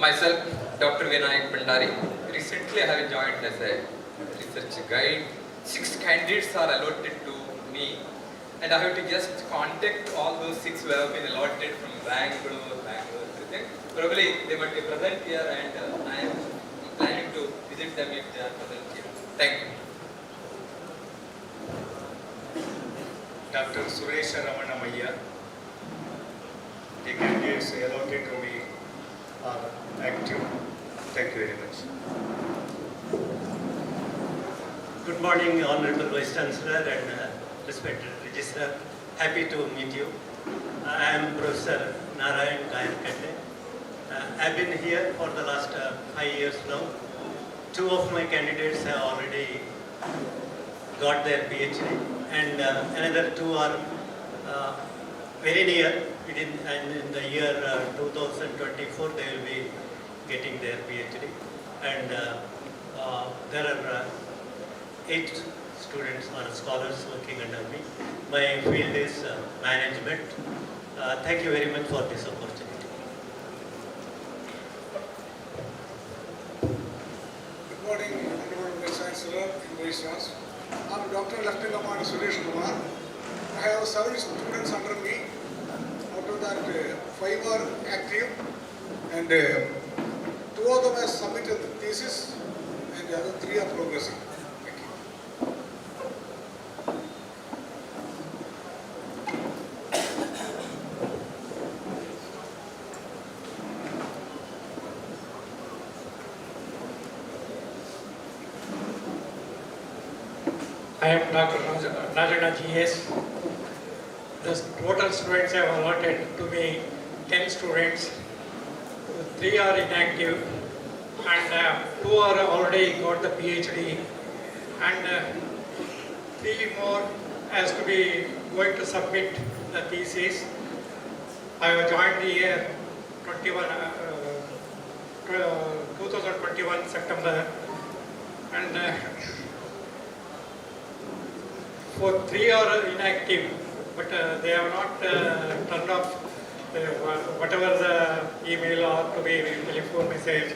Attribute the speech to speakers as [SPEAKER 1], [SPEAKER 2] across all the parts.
[SPEAKER 1] Myself, Dr. Vinayak Bhandari. Recently, I have joined as a research guide. 6 candidates are allotted to me, and I have to just contact all those 6 who have been allotted from Bangalore, everything. Probably they might be present here, and I am planning to visit them if they are present here. Thank you.
[SPEAKER 2] Dr. Suresh Ramanamaya. The candidates allotted to me are active. Thank you very much.
[SPEAKER 3] Good morning, Honourable Vice Chancellor and respected Registrar. Happy to meet you. I am Professor Narayan Gayakande. I have been here for the last 5 years now. 2 of my candidates have already got their PhD, and another 2 are very near. And in the year 2024, they will be getting their PhD. And there are 8 students or scholars working under me. My field is management. Thank you very much for this opportunity.
[SPEAKER 4] Good morning, Honourable Vice Chancellor and Registrars. I am Dr. Lieutenant Commander Suresh Kumar. I have 7 students under me. Out of that, 5 are active, and 2 of them have submitted the thesis, and the other 3 are progressing. Thank you.
[SPEAKER 5] I am Dr. Rajana G.S. The total students have allotted to me 10 students. 3 are inactive, and 2 are already got the PhD, and 3 more has to be going to submit the thesis. I have joined the year 2021 September, and for 3 are inactive, but they have not turned off whatever the email or to be telephone message.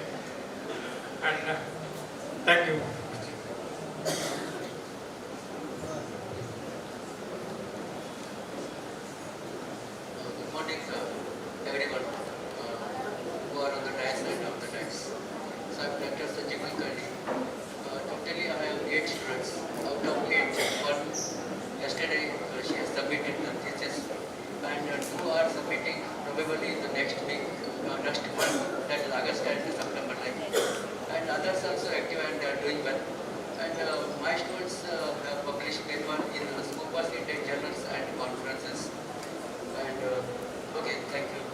[SPEAKER 5] And thank you.
[SPEAKER 6] Good morning, everyone who are on the dais and off the dais. So I am Dr. Sanjay Kulkarni. Totally I have 8 students. Out of 8, 1 yesterday she has submitted the thesis, and 2 are submitting probably in the next week, next month, that is August and September. And others also active and they are doing well. And my students have published paper in Scopas Indian journals and conferences. And okay, thank you.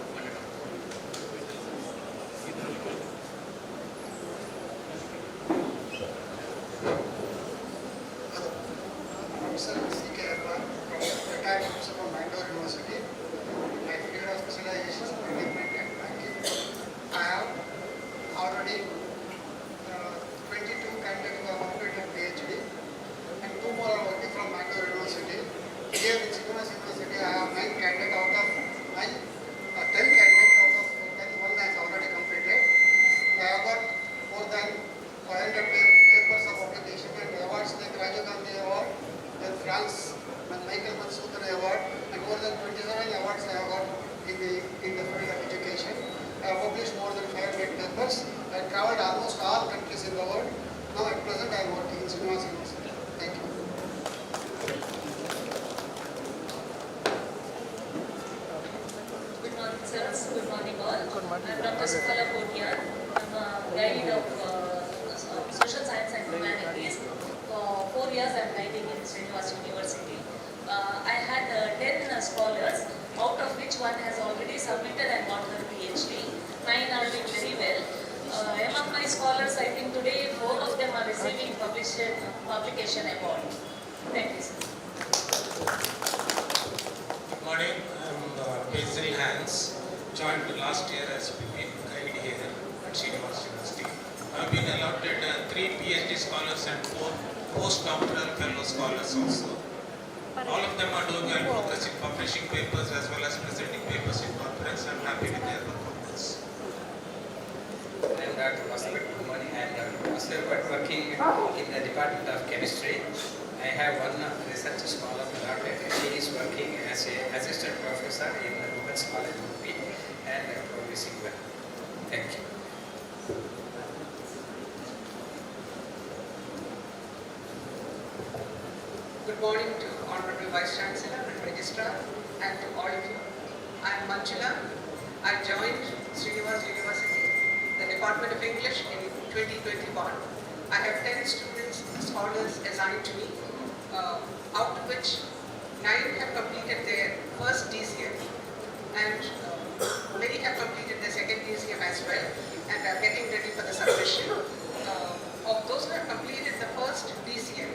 [SPEAKER 4] Professor C.K. Arpan, retired professor from Bangalore University. My field of specialization is management and banking. I have already 22 candidates who have completed PhD, and 2 more are working from Bangalore University. Here in Srinivas University, I have 9 candidates out of 10 candidates out of 10, 1 has already completed. I have got more than 500 papers of application and awards like Rajiv Gandhi Award, then France and Michael Mansoor Award, and more than 27 awards I have got in the field of education. I have published more than 500 papers. I traveled almost all countries in the world. Now at present I am working in Srinivas University. Thank you.
[SPEAKER 7] Good morning, sirs. Good morning, all. I am Dr. Sukala Kotian. I am a guide of social science and humanities. For 4 years I am guiding in Srinivas University. I had 10 scholars, out of which 1 has already submitted and got her PhD. 9 are doing very well. Among my scholars, I think today 4 of them are receiving publication award. Thank you, sir.
[SPEAKER 8] Good morning, I am Basil Hans, joined last year as guide here at Srinivas University. I have been allotted 3 PhD scholars and 4 postdoctoral fellow scholars also. All of them are doing well, focusing publishing papers as well as presenting papers in conference. I am happy with their performance.
[SPEAKER 9] Dr. Masabit, good morning. I am Dr. Masabit, working in the Department of Chemistry. I have one research scholar, Dr. She is working as an assistant professor in the Women's College, UP, and progressing well. Thank you.
[SPEAKER 10] Good morning to Honourable Vice Chancellor and Registrar and to all of you. I am Manjula. I joined Srinivas University, the Department of English in 2021. I have 10 students, scholars assigned to me, out of which 9 have completed their first DCM and many have completed their second DCM as well and are getting ready for the submission. Of those who have completed the first DCM,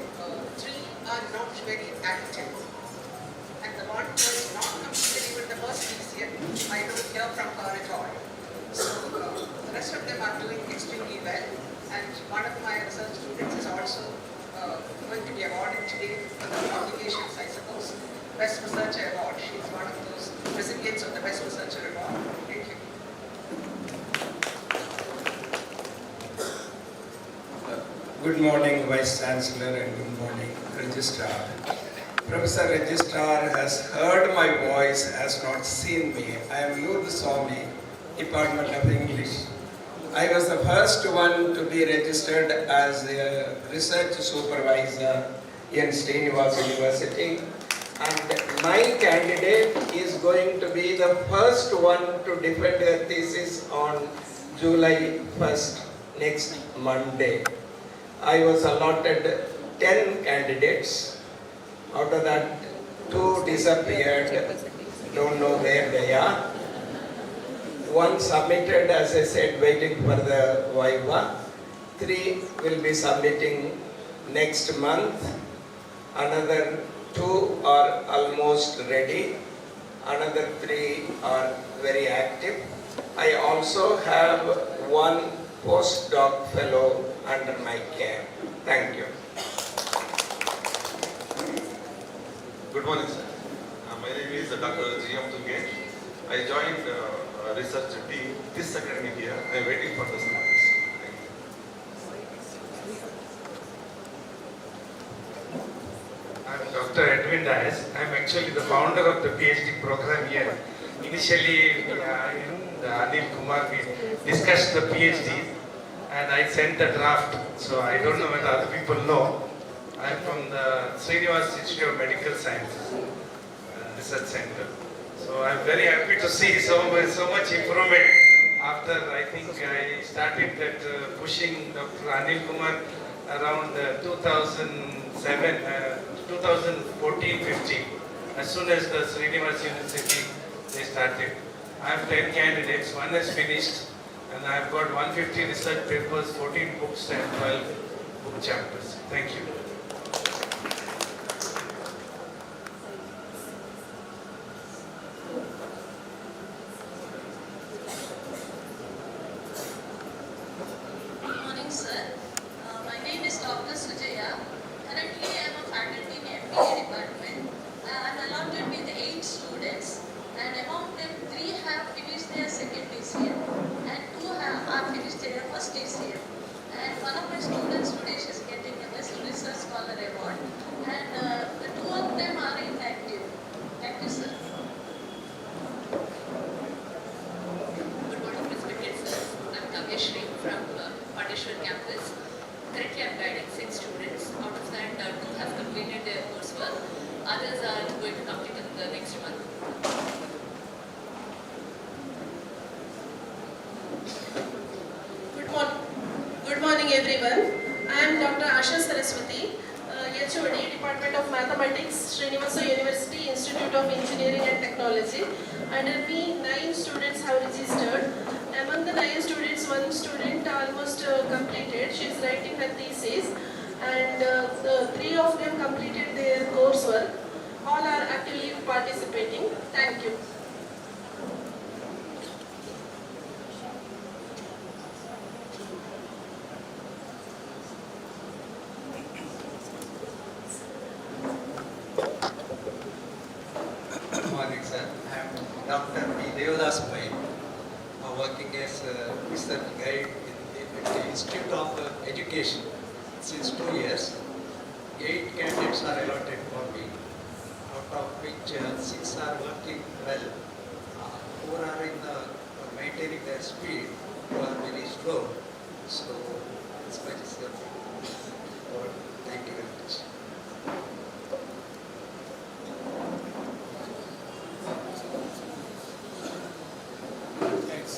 [SPEAKER 10] 3 are not very active. And the one who has not completed even the first DCM, I don't hear from her at all. So the rest of them are doing extremely well. And one of my research students is also going to be awarded today for the publications, I suppose. Best Researcher Award. She is one of those recipients of the Best Researcher Award. Thank you.
[SPEAKER 11] Good morning, Vice Chancellor, and good morning, Registrar. Professor Registrar has heard my voice, has not seen me. I am Yudh Swami, Department of English. I was the first one to be registered as a research supervisor in Srinivas University. And my candidate is going to be the first one to defend her thesis on July 1st, next Monday. I was allotted 10 candidates. Out of that, 2 disappeared. Don't know where they are. 1 submitted, as I said, waiting for the Viva. 3 will be submitting next month. Another 2 are almost ready. Another 3 are very active. I also have 1 postdoc fellow under my care. Thank you.
[SPEAKER 12] Good morning, sir. My name is Dr. G.M. Tunge. I joined research team this academic year. I am waiting for the scholars. Thank you.
[SPEAKER 13] I am Dr. Edwin Dias. I am actually the founder of the PhD program here. Initially, the Anil Kumar, we discussed the PhD and I sent the draft. So I don't know whether other people know. I am from the Srinivas Institute of Medical Sciences Research Center. So I am very happy to see so much improvement after I think I started that pushing Dr. Anil Kumar around 2007, 2014-15. As soon as the Srinivas University they started. I have 10 candidates, 1 has finished and I have got 150 research papers, 14 books and 12 book chapters. Thank you.
[SPEAKER 7] Good morning, sir. My name is Dr. Sujaya. Currently, I am a faculty in MBA department. I am allotted with 8 students, and among them 3 have finished their second DCM, and 2 are finished their first DCM. And one of my students today is getting the Best Research Scholar Award, and the 2 of them are inactive. Thank you, sir.
[SPEAKER 14] Good morning, respected sir. I'm Kavya from Pandeshwar campus. Currently, I'm guiding 6 students. Out of that, 2 have completed their coursework. Others are going to complete in the next month.
[SPEAKER 15] Good morning, everyone. I am Dr. Asha Saraswati, HOD, Department of Mathematics, Srinivas University, Institute of Engineering and Technology. Under me, 9 students have registered. Among the 9 students, 1 student almost completed. She is writing her thesis, and 3 of them completed their coursework. All are actively participating. Thank you.
[SPEAKER 9] Good morning, sir. I am Dr. P. Devadas Pai, working as a research guide in
[SPEAKER 16] the Institute of Education since 2 years. 8 candidates are allotted for me, out of which 6 are working well, 4 are in maintaining their speed, 2 are very slow. So this much is the board. Thank you very much.
[SPEAKER 11] Thanks.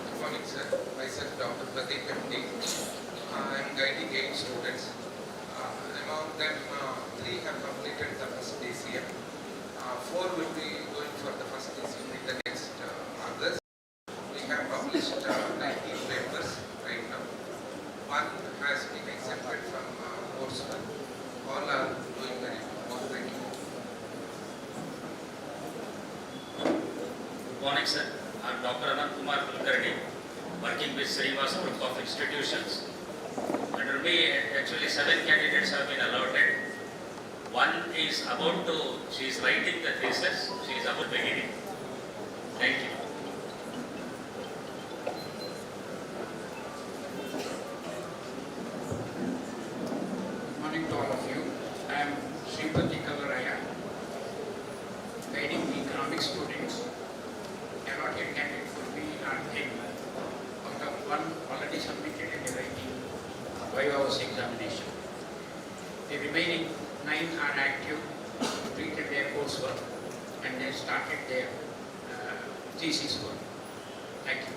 [SPEAKER 8] Good morning, sir. Myself, Dr. Pradeep MD. I am guiding 8 students. Among them, 3 have completed the first DCM. 4 will be going for the first DCM in the next August. We have published 19 papers right now. 1 has been exempted from coursework. All are doing very well. Thank you.
[SPEAKER 17] Good morning, sir. I am Dr. Anant Kumar Kulkarni, working with Srinivas Group of Institutions. Under me, actually 7 candidates have been allotted. 1 is about to, she is writing the thesis, she is about beginning. Thank you.
[SPEAKER 18] Good morning to all of you. I am Sripati Kavaraya, guiding the economic students. Allotted candidate will be on 10. Out of 1 already submitted and awaiting 5 hours examination. The remaining 9 are active, completed their coursework, and they started their thesis work. Thank you.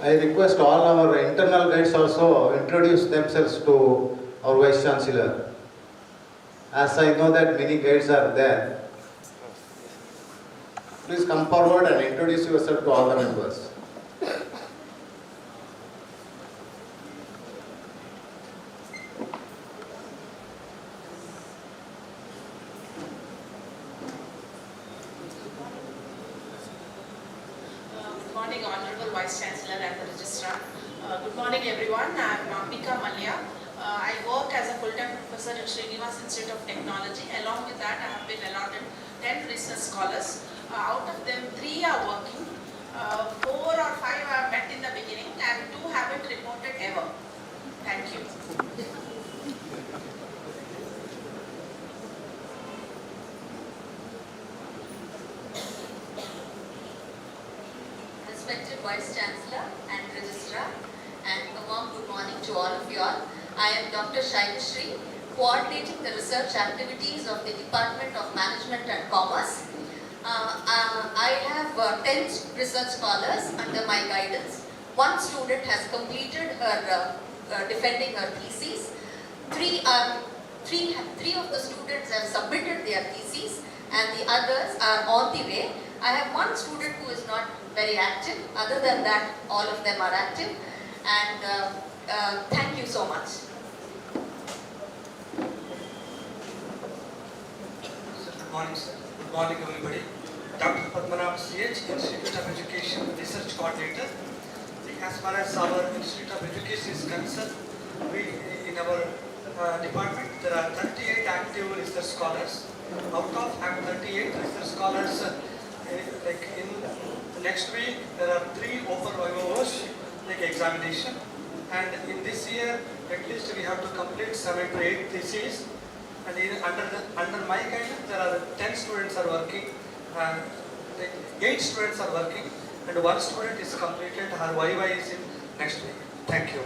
[SPEAKER 19] I request all our internal guides also introduce themselves to our Vice Chancellor. As I know that many guides are there, please come forward and introduce yourself to all the members.
[SPEAKER 15] Good morning, Honourable Vice Chancellor and the Registrar. Good morning, everyone. I am Mambika Malya. I work as a full-time professor in Srinivas Institute of Technology. Along with that, I have been allotted 10 research scholars. Out of them, 3 are working. 4 or 5 have met in the beginning and 2 haven't reported ever. Thank you.
[SPEAKER 7] Respected Vice Chancellor and Registrar, and a warm good morning to all of you all. I am Dr. Shailashri, coordinating the research activities of the Department of Management and Commerce. I have 10 research scholars under my guidance. 1 student has completed her defending her thesis. 3 of the students have submitted their theses, and the others are on the way. I have 1 student who is not very active. Other than that, all of them are active. And thank you so much.
[SPEAKER 20] Good morning, sir. Good morning, everybody. Dr. Padmanabh CH, Institute of Education Research Coordinator. As far as our Institute of Education is concerned, in our department, there are 38 active research scholars. Out of 38 research scholars, like in the next week, there are 3 open IOs, like examination. And in this year, at least we have to complete 7 to 8 theses. And under my guidance, there are 10 students are working, 8 students are working, and 1 student is completed. Her YY is in next week. Thank you.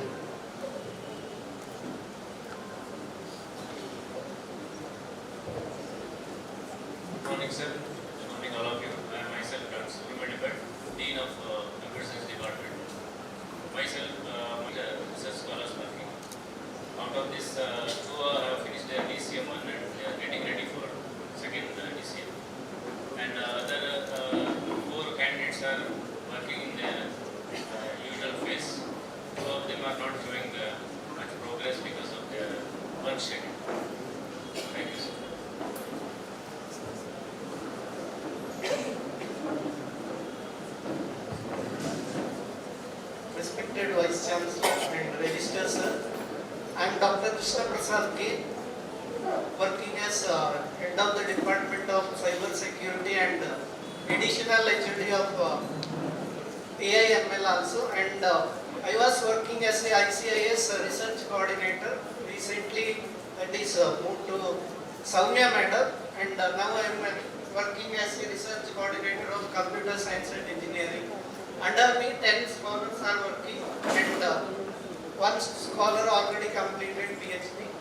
[SPEAKER 17] Good morning, sir. Good morning, all of you. I am myself, Dr. Srinivas, Dean of Computer Science Department. Myself, research scholars working. Out of this, 2 have finished their DCM1 and they are getting ready for 2nd
[SPEAKER 21] working as head of the Department of Cyber Security and additional HOD of AI/ML also, and I was working as a ICIS research coordinator. Recently, that is moved to Soumya Madam, and now I am working as a research coordinator of computer science and engineering. Under me, 10 scholars are working, and one scholar already completed PhD.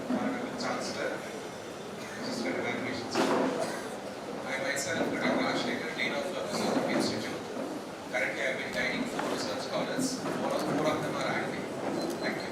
[SPEAKER 22] Honourable Chancellor, Registered Evaluations. I myself, Dr. Rajshekar, Dean of Research Institute. Currently, I have been guiding 4 research scholars. Four of them are active. Thank you.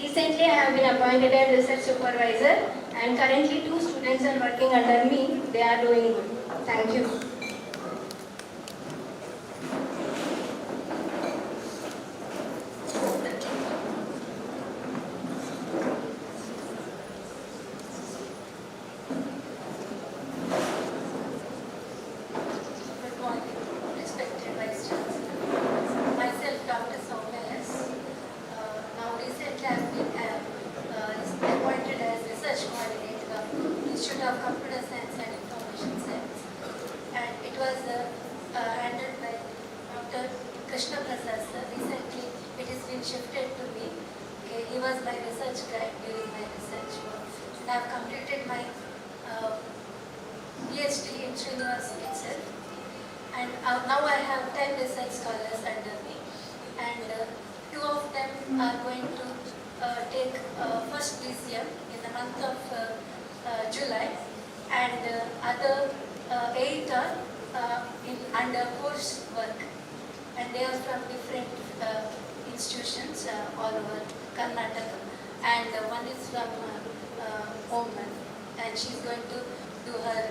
[SPEAKER 23] Recently, I have been appointed as research supervisor, and currently 2 students are working under me. They are doing good. Thank you.
[SPEAKER 7] Good morning, respected Vice Chancellor. Myself, Dr. Soumya S. Now recently I have been appointed as research coordinator of Institute of Computer Science and Information Science. And it was handled by Dr. Krishna Prasad sir. Recently it has been shifted to me. Okay, he was my research guide during my research work. And I have completed my PhD in Srinivas itself. And now I have 10 research scholars under me, and 2 of them are going to take first DCM in the month of July, and other 8 are under course work, and they are from different institutions all over Karnataka, and one is from Oman, and she is going to do her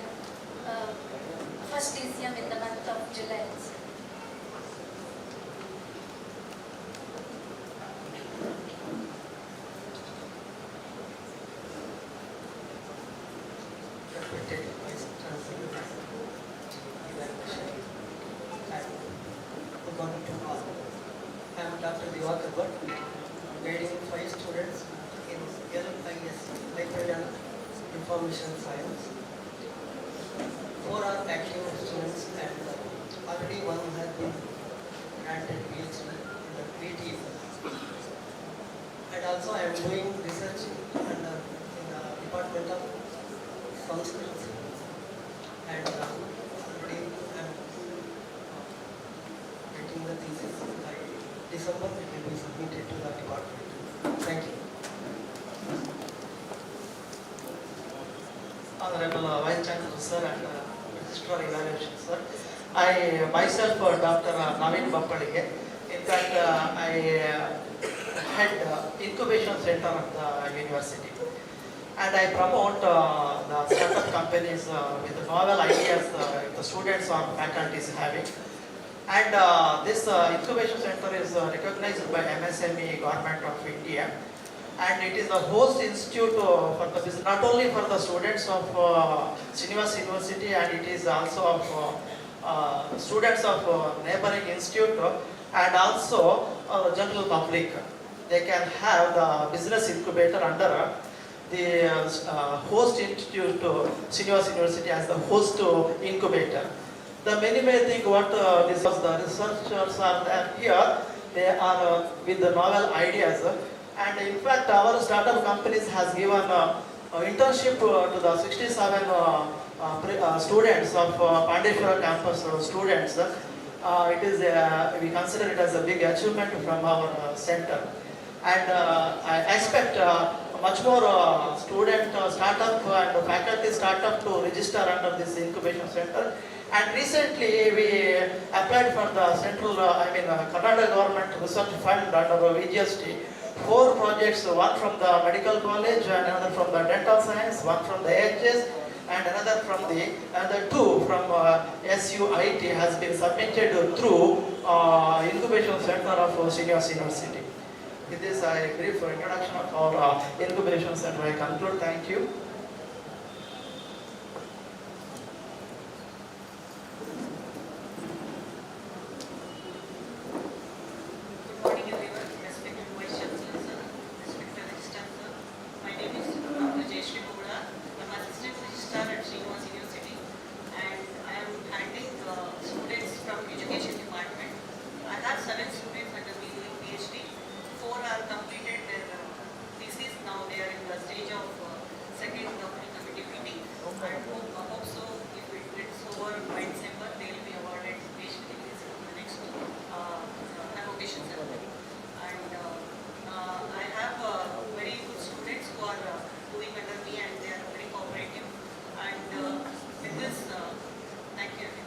[SPEAKER 7] first DCM in the month of July.
[SPEAKER 21] Respected Vice Chancellor, good morning to all. I am Dr. Divakar Bhatt, guiding 5 students in LIS, Library and Information Science. 4 are active students, and already one has been granted PhD in the PhD. And also I am doing research in the Department of Sanskrit, and already I am getting the thesis by December. It will be submitted to the department. Thank you. Honourable Vice Chancellor sir and Registrar Evaluation sir, I myself Dr. Naveen Bappalige. In fact, I head Incubation Center of the university, and I promote the startup companies with the novel ideas the students or faculty is having. And this Incubation Center is recognized by MSME Government of India, and it is the host institute for the business, not only for the students of Srinivas University, and it is also of students of neighboring institute, and also the general public. They can have the business incubator under the host institute, Srinivas University as the host incubator. The many may think what this was the researchers are there here. They are with the novel ideas, and in fact our startup companies has given internship to the 67 students of Pandeshwara campus students. It is we consider it as a big achievement from our center, and I expect much more student startup and faculty startup to register under this incubation center. And recently we applied for the central, Karnataka government research fund under VGST. 4 projects, one from the medical college, and another from the dental science, one from the AHS, and another two from SUIT has been submitted through Incubation Center of Srinivas University. With this, I brief introduction of our Incubation Center. I conclude. Thank you.
[SPEAKER 10] Good morning everyone, respected Vice Chancellor sir, respected Registrar sir. My name is Dr. Jayashree Bogda. I'm Assistant Registrar at Srinivas University and I am handling students from Education Department. I have 7 students under me doing PhD. 4 are completed their thesis. Now they are in the stage of second doctoral committee meeting. I hope so if it gets over by December they will be awarded PhD degrees in the next convocation ceremony. And I have very good students who are doing under me and they are very cooperative. And with this, thank you everyone.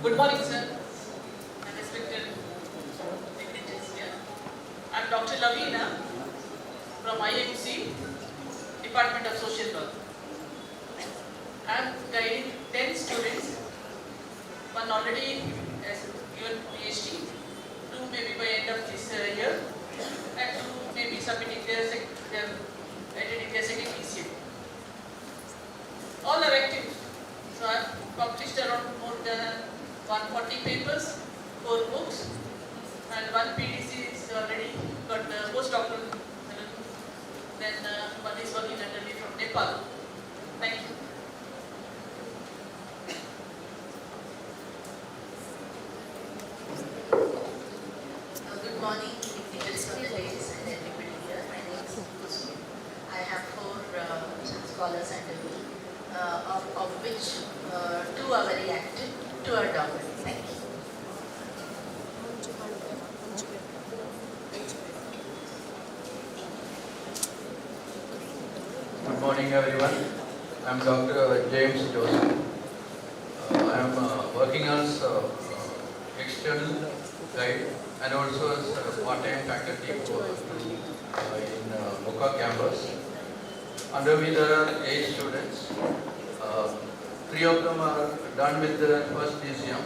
[SPEAKER 21] Good morning, sir, and respected dignitaries here. I'm Dr. Lavina from IMC, Department of Social Work. I'm guiding 10 students. One already has given PhD, 2 maybe by end of this year, and 2 may be submitting their attending their second ECM. All are active. So I've published around more than 140 papers, 4 books, and 1 PDC is already got postdoctoral. Then one is working under me from Nepal. Thank you.
[SPEAKER 1] Good morning, dignitaries of the ladies and everybody here. My name is Mitra. I have 4 scholars under me, of which 2 are very active, 2 are dormant. Thank you.
[SPEAKER 2] Good morning everyone. I am Dr. James Joseph. I am working as external guide and also as part-time faculty in Mocha campus. Under me there are 8 students. 3 of them are done with their first DCM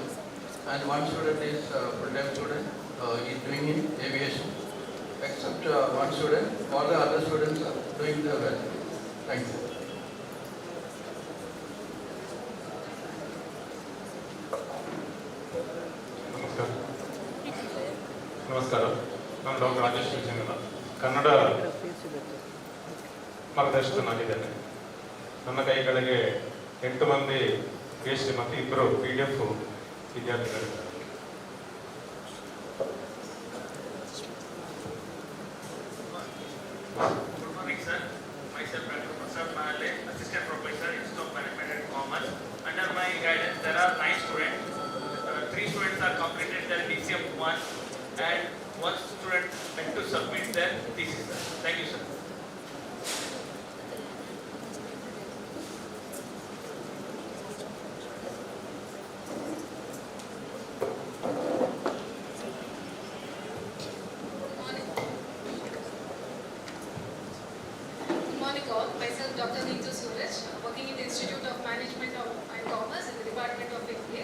[SPEAKER 2] and 1 student is full-time student. He is doing in aviation. Except 1 student, all the other students are doing their well. Thank you.
[SPEAKER 3] ನಮಸ್ಕಾರ ನಾನು doctor Rajesh Vijayanagara Kannada ಮಾರ್ಗದರ್ಶಕನಾಗಿದ್ದೇನೆ. ನನ್ನ ಕೈ ಕೆಳಗೆ 8 ಮಂದಿ PhD ಮತ್ತು 2 PDF ವಿದ್ಯಾರ್ಥಿಗಳಿದ್ದಾರೆ.
[SPEAKER 24] Good morning, sir. Myself, Dr. Prof, Assistant Professor, Institute of Management and Commerce. Under my guidance, there are 9 students. 3 students are completed their DCM 1 and 1 student meant to submit their thesis. Thank you, sir.
[SPEAKER 25] Good morning all. Myself Dr. Mitra, working in the Institute of Management and Commerce in the Department of MBA.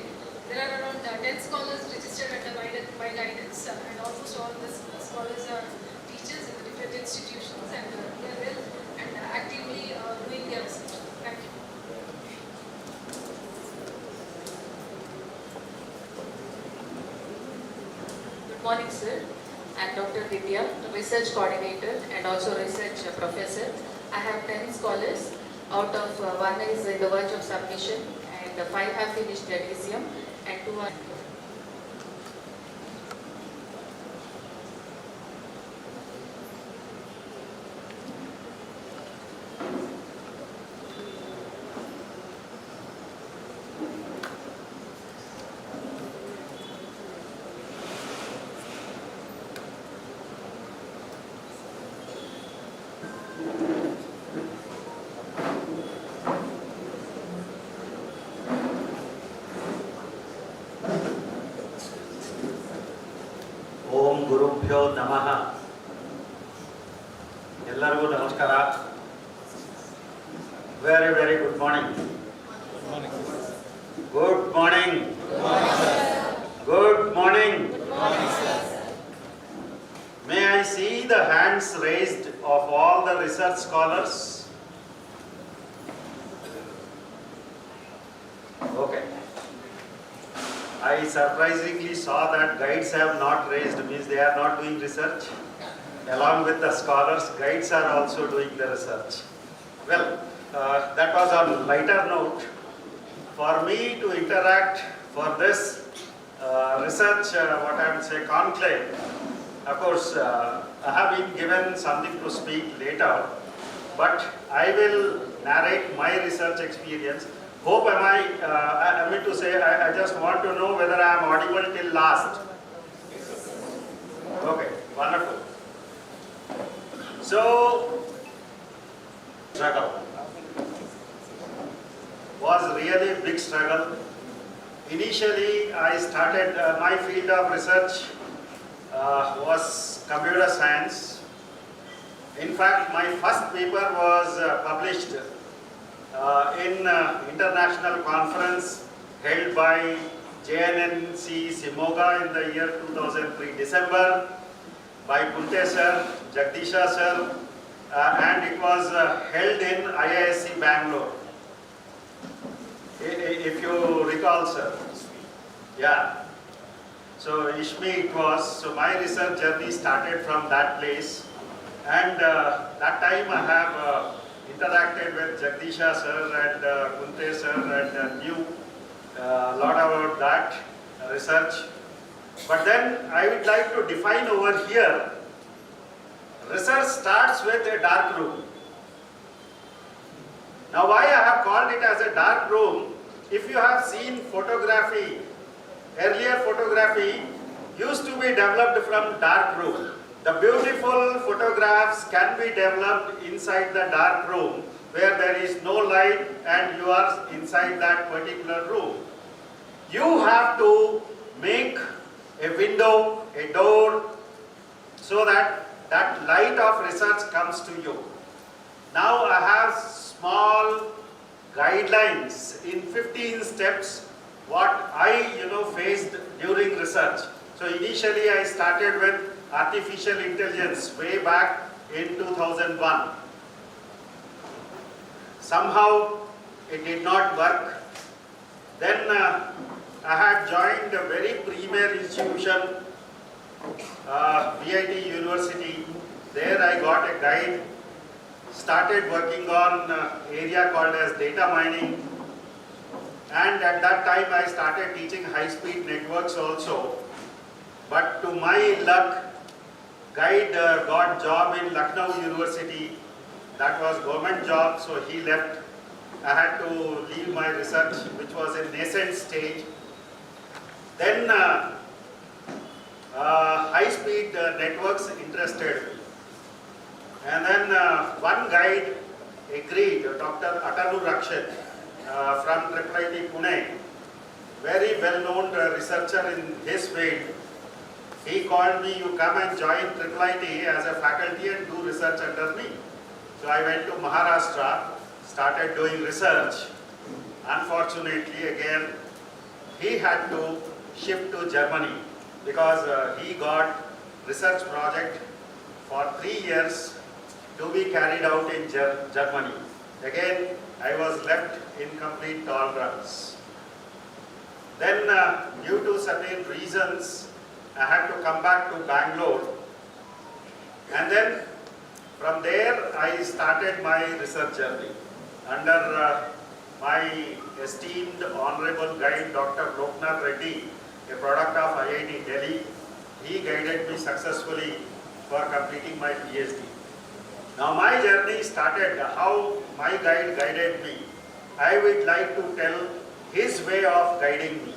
[SPEAKER 25] There are around 10 scholars registered under my guidance and almost all the scholars are teachers in the different institutions and they are well and actively doing their research. Thank you.
[SPEAKER 26] Good morning, sir. I am Dr. Vidya, Research Coordinator and also Research Professor. I have 10 scholars, out of 1 is in the verge of submission and 5 have finished their DCM and 2 are...
[SPEAKER 4] Very, very good morning. Good morning. Good morning. May I see the hands raised of all the research scholars? Okay. I surprisingly saw that guides have not raised, means they are not doing research. Along with the scholars, guides are also doing the research. Well, that was on lighter note. For me to interact for this research, what I would say, conclave, of course, I have been given something to speak later, but I will narrate my research experience. Hope I mean to say, I just want to know whether I am audible till last. Okay, wonderful. So, struggle was really a big struggle. Initially, I started my field of research was computer science. In fact, my first paper was published in international conference held by JNNC Simoga in the year 2003 December by Kunte sir, Jagdisha sir, and it was held in IISc Bangalore. If you recall, sir. Yeah. So ISHMI it was. So my research journey started from that place, and that time I have interacted with Jagdisha sir and Kunte sir and knew a lot about that research. But then I would like to define over here, research starts with a dark room. Now why I have called it as a dark room, if you have seen photography, earlier photography used to be developed from dark room. The beautiful photographs can be developed inside the dark room where there is no light and you are inside that particular room. You have to make a window, a door, so that that light of research comes to you. Now I have small guidelines in 15 steps what I faced during research. So initially I started with artificial intelligence way back in 2001. Somehow it did not work. Then I had joined a very premier institution, VIT University. There I got a guide, started working on area called as data mining, and at that time I started teaching high-speed networks also. But to my luck, guide got job in Lucknow University. That was government job, so he left. I had to leave my research, which was in nascent stage. Then high-speed networks interested me. And then one guide agreed, Dr. Atanu Rakshat from IIIT Pune, very well-known researcher in his field. He called me, you come and join IIIT as a faculty and do research under me. So I went to Maharashtra, started doing research. Unfortunately, again, he had to shift to Germany because he got research project for 3 years to be carried out in Germany. Again, I was left in complete tolerance. Then, due to certain reasons, I had to come back to Bangalore. And then, from there, I started my research journey under my esteemed honorable guide, Dr. Loknath Reddy, a product of IIT Delhi. He guided me successfully for completing my PhD. Now my journey started, how my guide guided me. I would like to tell his way of guiding me.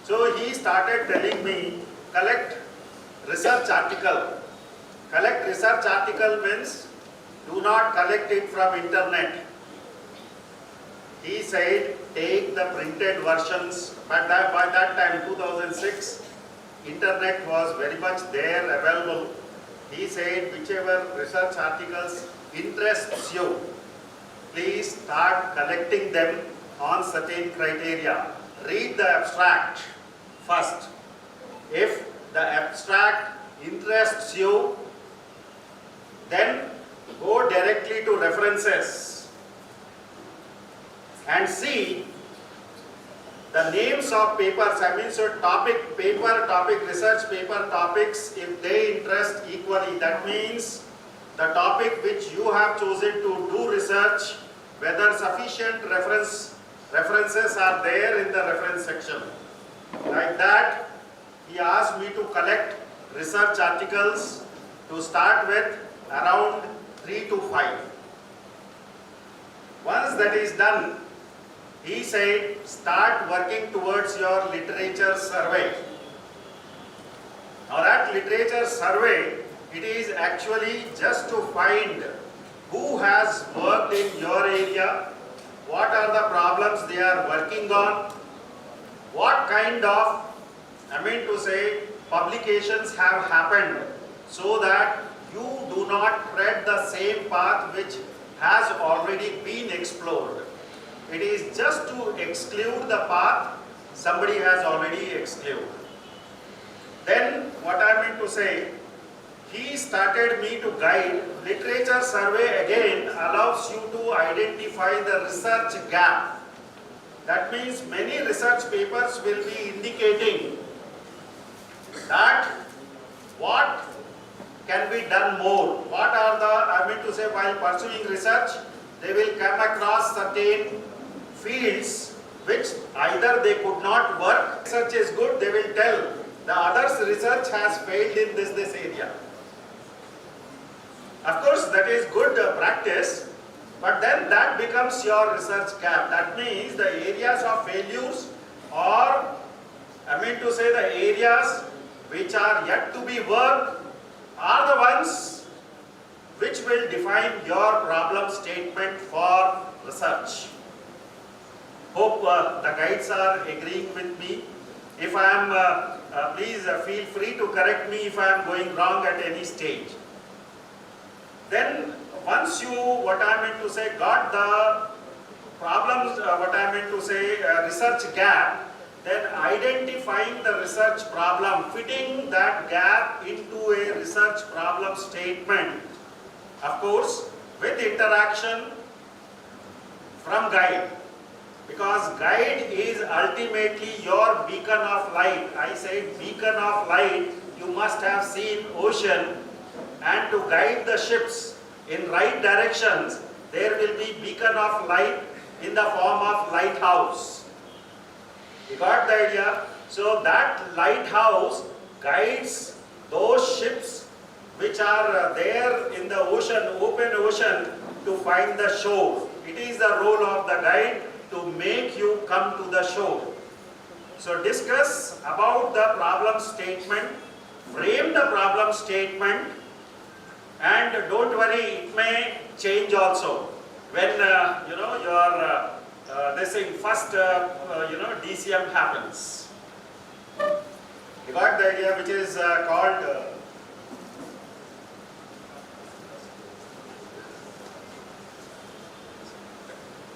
[SPEAKER 4] So he started telling me, collect research article. Collect research article means, do not collect it from internet. He said, take the printed versions. But by that time, 2006, internet was very much there, available. He said, whichever research articles interests you, please start collecting them on certain criteria. Read the abstract first. If the abstract interests you, then go directly to references and see the names of papers. I mean, so topic, paper, topic, research paper, topics, if they interest equally, that means the topic which you have chosen to do research, whether sufficient references are there in the reference section. Like that, he asked me to collect research articles to start with around 3 to 5. Once that is done, he said, start working towards your literature survey. Now that literature survey, it is actually just to find who has worked in your area, what are the problems they are working on, what kind of, publications have happened, so that you do not tread the same path which has already been explored. It is just to exclude the path somebody has already excluded. Then what I meant to say, he started me to guide. Literature survey again allows you to identify the research gap. That means many research papers will be indicating that what can be done more. What are the, while pursuing research, they will come across certain fields which either they could not work. Research is good, they will tell the others' research has failed in this area. Of course, that is good practice, but then that becomes your research gap. That means the areas of failures, or the areas which are yet to be worked, are the ones which will define your problem statement for research. Hope the guides are agreeing with me. If I am, please feel free to correct me if I am going wrong at any stage. Then once you, got the problems, research gap, then identifying the research problem, fitting that gap into a research problem statement. Of course, with interaction from guide, because guide is ultimately your beacon of light. I say beacon of light, you must have seen ocean, and to guide the ships in right directions, there will be beacon of light in the form of lighthouse. You got the idea? So that lighthouse guides those ships which are there in the ocean, open ocean, to find the shore. It is the role of the guide to make you come to the shore. So discuss about the problem statement, frame the problem statement, and don't worry, it may change also. When your this thing first DCM happens. You got the idea, which is called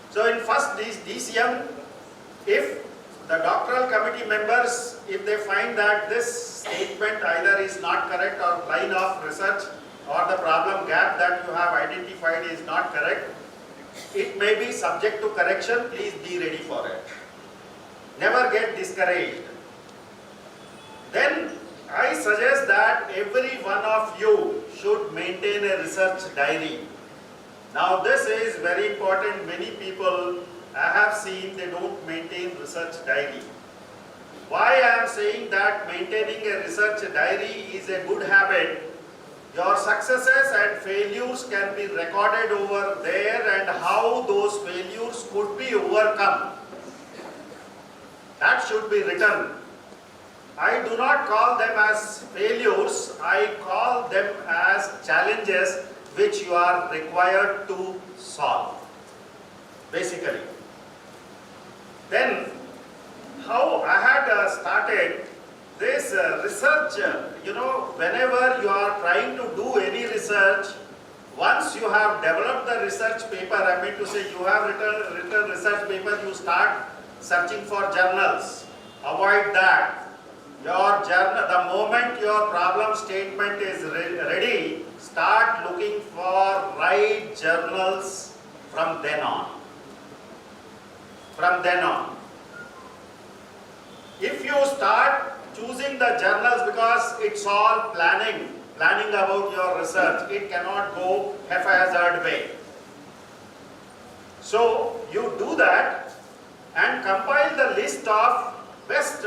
[SPEAKER 4] so in first DCM, if the doctoral committee members, if they find that this statement either is not correct, or line of research or the problem gap that you have identified is not correct, it may be subject to correction. Please be ready for it. Never get discouraged. Then I suggest that every one of you should maintain a research diary. Now this is very important. Many people I have seen, they don't maintain research diary. Why I am saying that maintaining a research diary is a good habit? Your successes and failures can be recorded over there, and how those failures could be overcome. That should be written. I do not call them as failures, I call them as challenges which you are required to solve, basically. Then, how I had started this research, whenever you are trying to do any research, Once you have developed the research paper, I mean to say you have written research paper, you start searching for journals. Avoid that. Your journal, the moment your problem statement is ready, start looking for right journals from then on. From then on. If you start choosing the journals because it's all planning about your research, it cannot go haphazard way. So you do that and compile the list of best,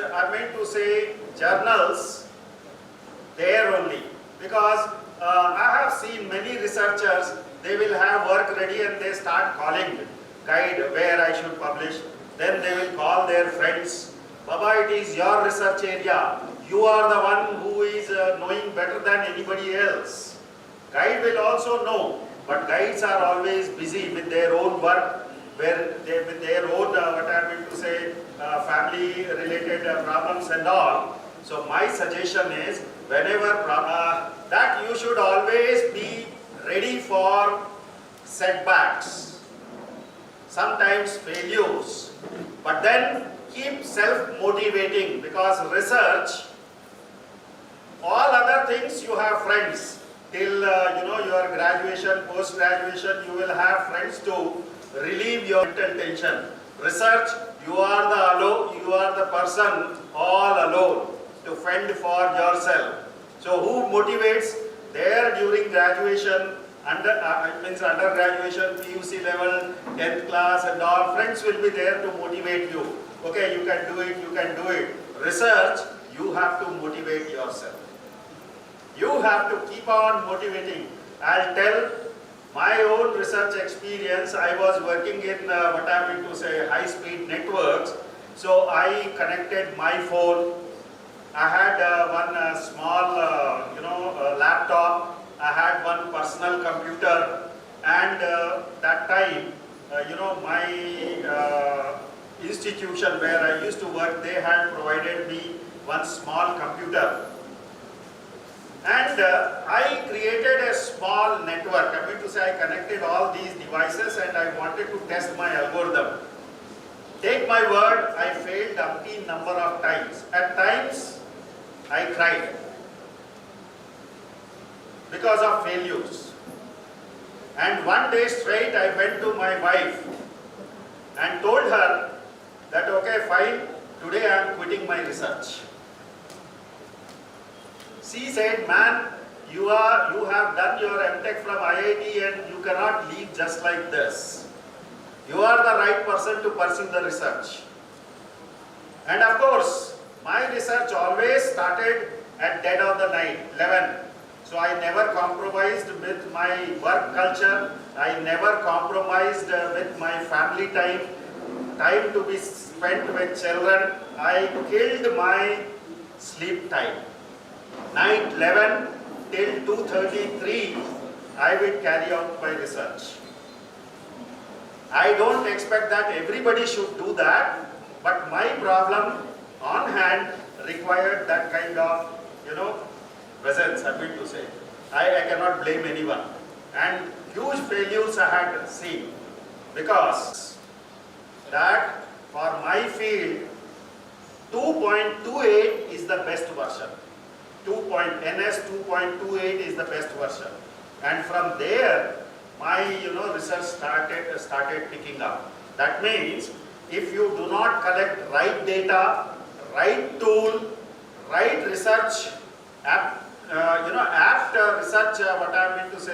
[SPEAKER 4] journals there only. Because I have seen many researchers, they will have work ready and they start calling guide where I should publish. Then they will call their friends. Baba, it is your research area. You are the one who is knowing better than anybody else. Guide will also know, but guides are always busy with their own work, with their own, family related problems and all. So my suggestion is, whenever that you should always be ready for setbacks, sometimes failures, but then keep self-motivating, because research, all other things you have friends. Till your graduation, post-graduation, you will have friends to relieve your mental tension. Research, you are the person all alone to fend for yourself. So who motivates? There during graduation, undergraduation, PUC level, 10th class and all, friends will be there to motivate you. Okay, you can do it, you can do it. Research, you have to motivate yourself. You have to keep on motivating. I'll tell my own research experience. I was working in high-speed networks. So I connected my phone. I had one small, laptop. I had one personal computer. And that time, my institution where I used to work, they had provided me one small computer. And I created a small network. I connected all these devices and I wanted to test my algorithm. Take my word, I failed umpteen number of times. At times, I cried because of failures. And one day straight, I went to my wife and told her that, okay, fine, today I am quitting my research. She said, man, you have done your MTech from IIT and you cannot leave just like this. You are the right person to pursue the research. And of course, my research always started at dead of the night, 11. So I never compromised with my work culture. I never compromised with my family time to be spent with children. I killed my sleep time. Night 11 till 2:33, I will carry out my research. I don't expect that everybody should do that, but my problem on hand required that kind of, presence, I cannot blame anyone. And huge failures I had seen, because that for my field, 2.28 is the best version. NS 2.28 is the best version. And from there, my research started picking up. That means if you do not collect right data, right tool, right research, after research,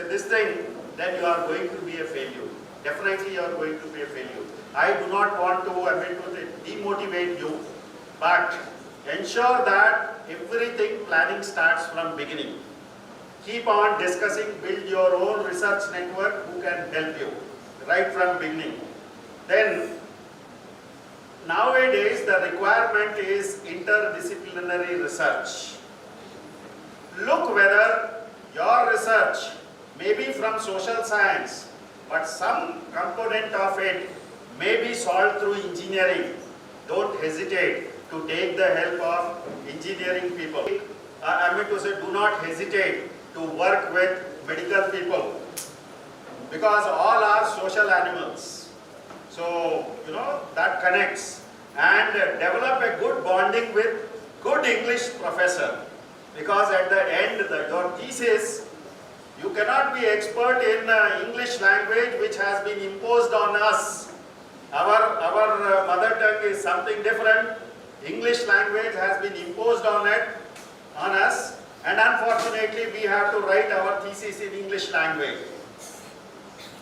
[SPEAKER 4] this thing, then you are going to be a failure. Definitely you are going to be a failure. I do not want to demotivate you, but ensure that everything planning starts from beginning. Keep on discussing, build your own research network who can help you right from beginning. Then nowadays the requirement is interdisciplinary research. Look whether your research may be from social science, but some component of it may be solved through engineering. Don't hesitate to take the help of engineering people. Do not hesitate to work with medical people. because all are social animals. So, that connects, and develop a good bonding with good English professor, because at the end, your thesis, you cannot be expert in English language which has been imposed on us. Our mother tongue is something different. English language has been imposed on us, and unfortunately we have to write our thesis in English language.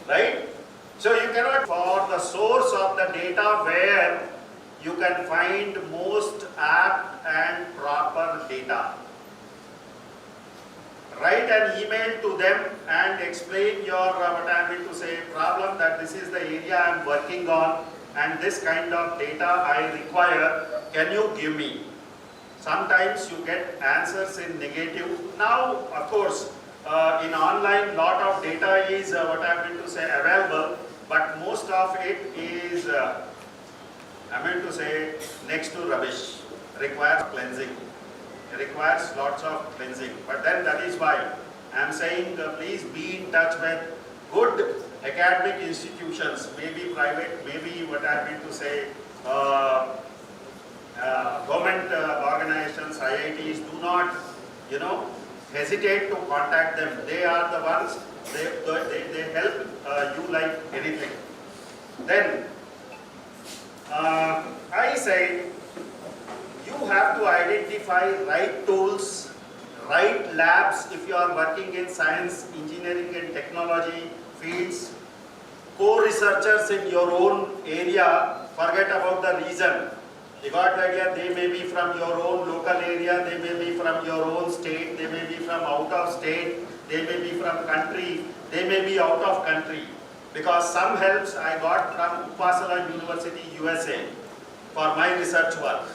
[SPEAKER 4] Right? So you cannot, for the source of the data where you can find most apt and proper data. Write an email to them and explain your, problem, that this is the area I am working on and this kind of data I require, can you give me? Sometimes you get answers in negative. Now, of course, in online, lot of data is available, but most of it is, next to rubbish, requires cleansing. Requires lots of cleansing. But then that is why I am saying please be in touch with good academic institutions, maybe private, maybe government organizations, IITs. Do not, hesitate to contact them. They are the ones, they help you like anything. Then I say, you have to identify right tools, right labs if you are working in science, engineering and technology fields, co-researchers in your own area. Forget about the region. You got the idea, they may be from your own local area, they may be from your own state, they may be from out of state, they may be from country, they may be out of country. Because some helps I got from Upasana University, USA for my research work.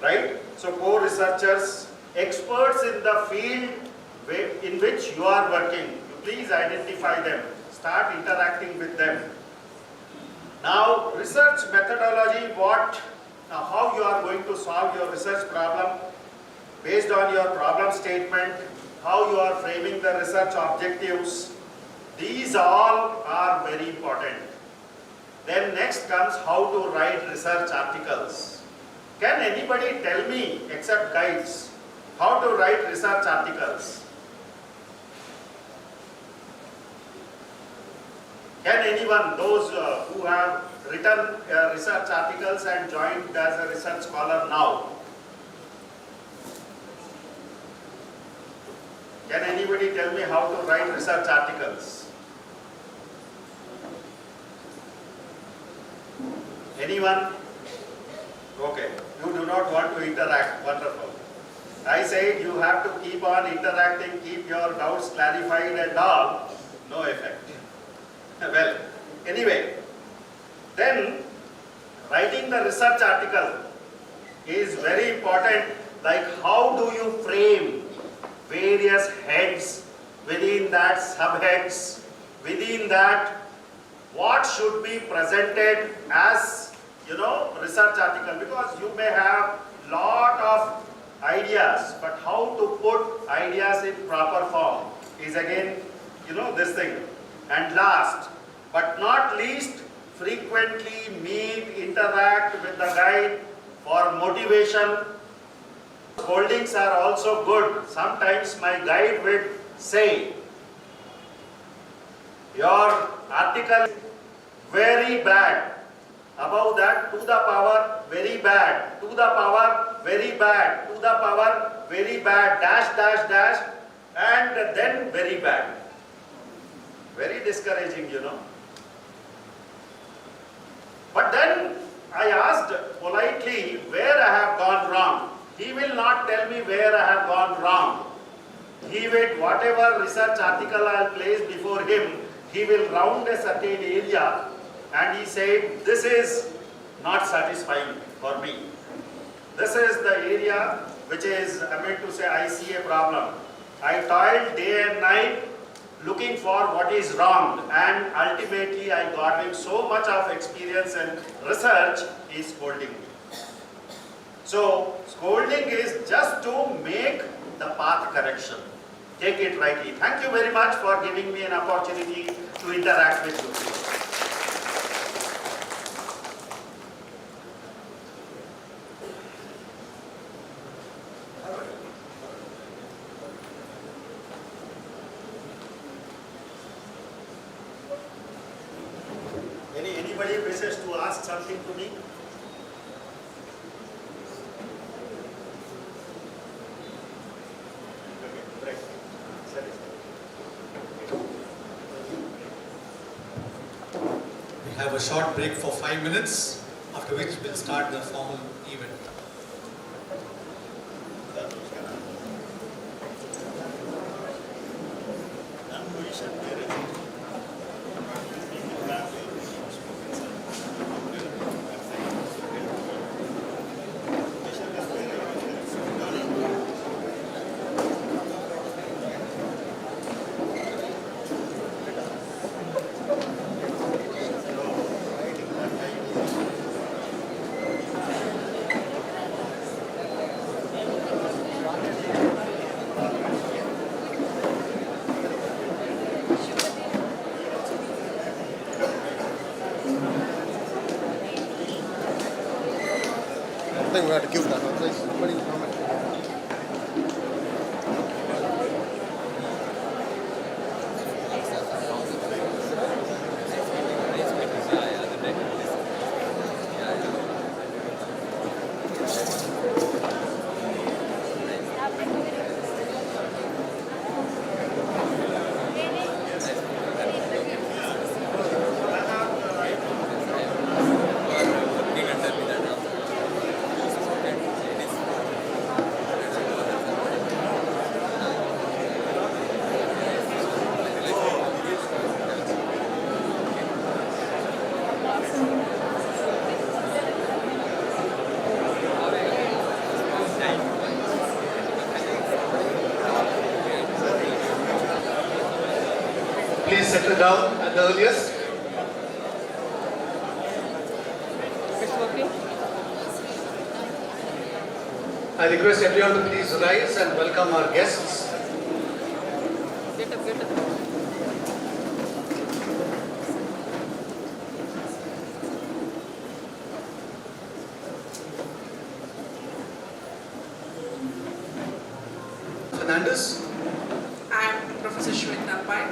[SPEAKER 4] Right? So co-researchers, experts in the field in which you are working, you please identify them, start interacting with them. Now, research methodology, how you are going to solve your research problem based on your problem statement, how you are framing the research objectives, these all are very important. Then next comes how to write research articles. Can anybody tell me, except guides, how to write research articles? Can anyone, those who have written research articles and joined as a research scholar now, can anybody tell me how to write research articles? Anyone? Okay, you do not want to interact, wonderful. I say you have to keep on interacting, keep your doubts clarified and all, no effect. Well, anyway, then writing the research article is very important, like how do you frame various heads, within that subheads, within that what should be presented as research article, because you may have lot of ideas, but how to put ideas in proper form is again, this thing. And last but not least, frequently meet, interact with the guide for motivation. Holdings are also good. Sometimes my guide will say, your article is very bad. Above that, to the power, very bad, to the power, very bad, to the power, very bad, dash, dash, dash, and then very bad. Very discouraging, But then I asked politely where I have gone wrong. He will not tell me where I have gone wrong. He will, whatever research article I will place before him, he will round a certain area and he said, this is not satisfying for me. This is the area which is, I see a problem. I toiled day and night looking for what is wrong, and ultimately I got him so much of experience and research, he is scolding me. So, scolding is just to make the path correction. take it rightly. Thank you very much for giving me an opportunity to interact with you. Anybody wishes to ask something to me?
[SPEAKER 5] We have a short break for 5 minutes, after which we'll start the formal event.
[SPEAKER 6] I think we have to give that one. Please,
[SPEAKER 5] Please settle down at the earliest. I request everyone to please rise and welcome our guests. Fernandez.
[SPEAKER 10] I am Professor Shweta Pai.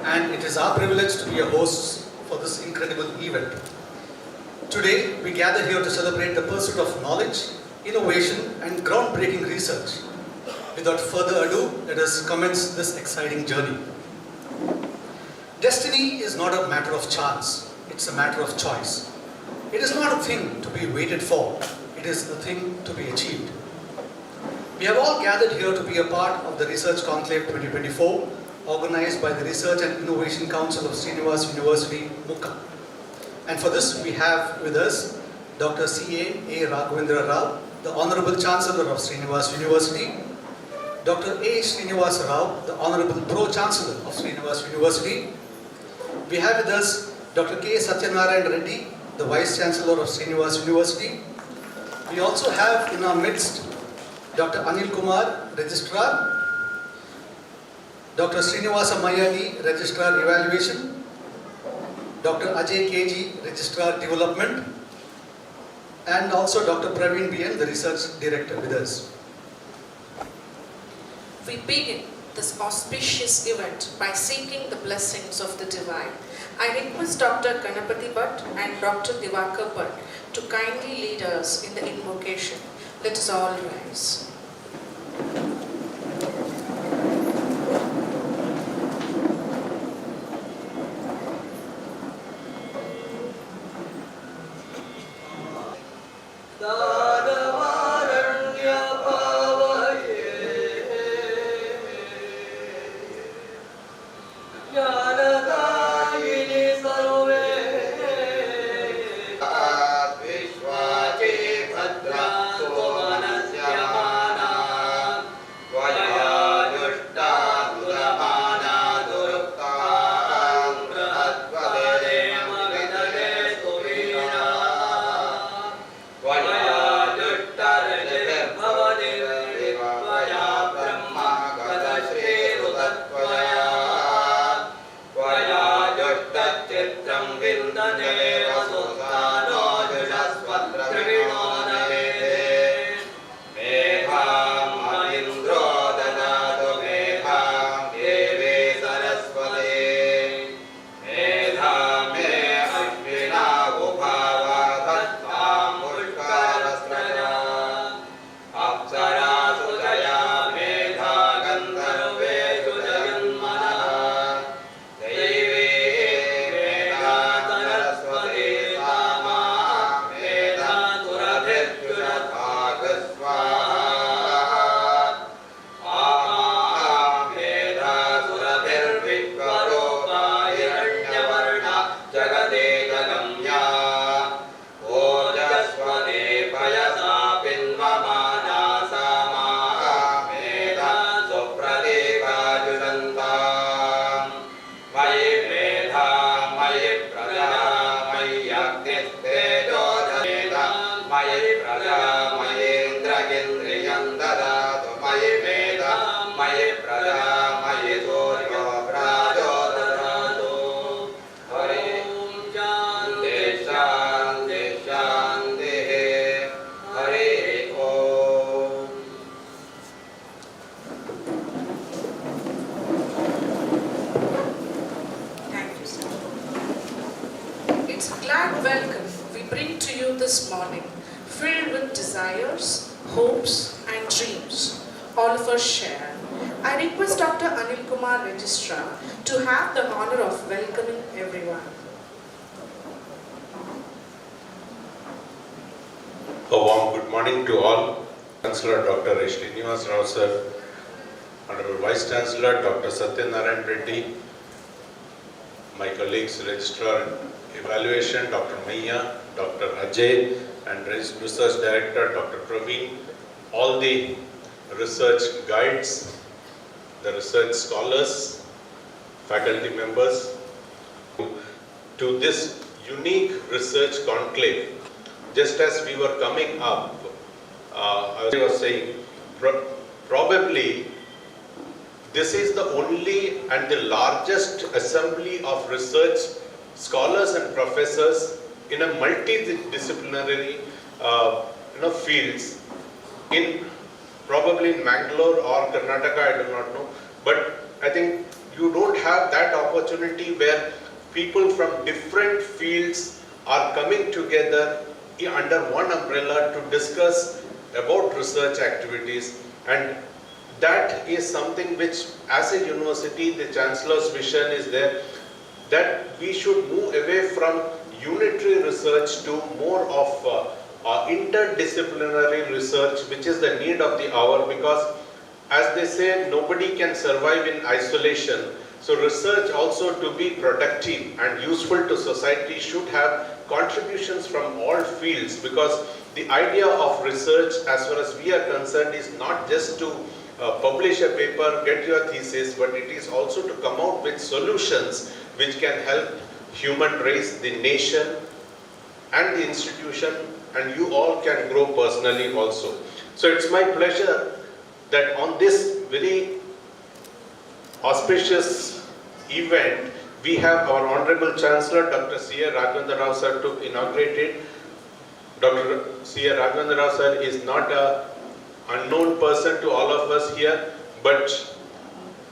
[SPEAKER 5] And it is our privilege to be your hosts for this incredible event. Today, we gather here to celebrate the pursuit of knowledge, innovation, and groundbreaking research. Without further ado, let us commence this exciting journey. Destiny is not a matter of chance, it's a matter of choice. It is not a thing to be waited for, it is a thing to be achieved. We have all gathered here to be a part of the Research Conclave 2024, organized by the Research and Innovation Council of Srinivas University, Mukka. And for this, we have with us Dr. C.A. Raghavendra Rao, the Honourable Chancellor of Srinivas University, Dr. A. Srinivas Rao, the Honourable Pro-Chancellor of Srinivas University. We have with us Dr. K. Satyanarayan Reddy, the Vice-Chancellor of Srinivas University. We also have in our midst Dr. Anil Kumar, Registrar, Dr. Srinivasa Mayani, Registrar Evaluation, Dr. Ajay KG, Registrar Development, and also Dr. Praveen BN, the Research Director with us.
[SPEAKER 10] We begin this auspicious event by seeking the blessings of the divine. I request Dr. Ganapati Bhatt and Dr. Divakar Bhatt to kindly lead us in the invocation. Let us all rise.
[SPEAKER 9] चित्रं विन्दने वसुस्थानो जुषस्वद्रविणो न वेदे मेघां मदिन्द्रो ददातु मेघां देवी सरस्वती मेधां मे अश्विना उभावा धत्तां पुष्करस्त्रजा अप्सरासु जया मेधा गन्धर्वेषु जयन्मनः दैवी मेधा सरस्वती सामा मेधा सुरभिर्जुषभाग स्वाहा आमा मेधा सुरभिर्विश्वरूपा हिरण्यवर्णा जगदेकगम्या ओजस्वने पयसा पिन्वमाना सामा मेधा सुप्रतीकाजुषन्ताम् मयि मेधा मयि प्रजा मय्यग्निस्तेजो मेधा मयि प्रजा मयीन्द्रगिन्द्रियं ददातु मयि मेधा मयि प्रजा मयि सूर्यो प्राजो ददातु हरि शान्ति शान्ति शान्तिः हरि ओम्
[SPEAKER 11] Thank you, sir. It's a glad welcome we bring to you this morning, filled with desires, hopes, and dreams all of us share. I request Dr. Anil Kumar, Registrar, to have the honor of welcoming everyone.
[SPEAKER 12] A warm good morning to all. Chancellor Dr. Srinivas Rao sir, Honorable Vice Chancellor Dr. Satyanarayan Reddy, my colleagues Registrar Evaluation Dr. Maya, Dr. Ajay, and Research Director Dr. Praveen, all the research guides, the research scholars, faculty members, to this unique research conclave. Just as we were coming up, I was saying, probably this is the only and the largest assembly of research scholars and professors in a multidisciplinary fields in probably in Mangalore or Karnataka, I do not know, but I think you don't have that opportunity where people from different fields are coming together under one umbrella to discuss about research activities, and that is something which as a university the Chancellor's vision is there, that we should move away from unitary research to more of interdisciplinary research, which is the need of the hour, because as they say, nobody can survive in isolation. So research also to be productive and useful to society should have contributions from all fields, because the idea of research as far as we are concerned is not just to publish a paper, get your thesis, but it is also to come out with solutions which can help human race, the nation and the institution, and you all can grow personally also. So it's my pleasure that on this very auspicious event, we have our Honorable Chancellor Dr. C.A. Raghavendra Rao sir to inaugurate it. Dr. C.A. Raghavendra Rao sir is not an unknown person to all of us here, but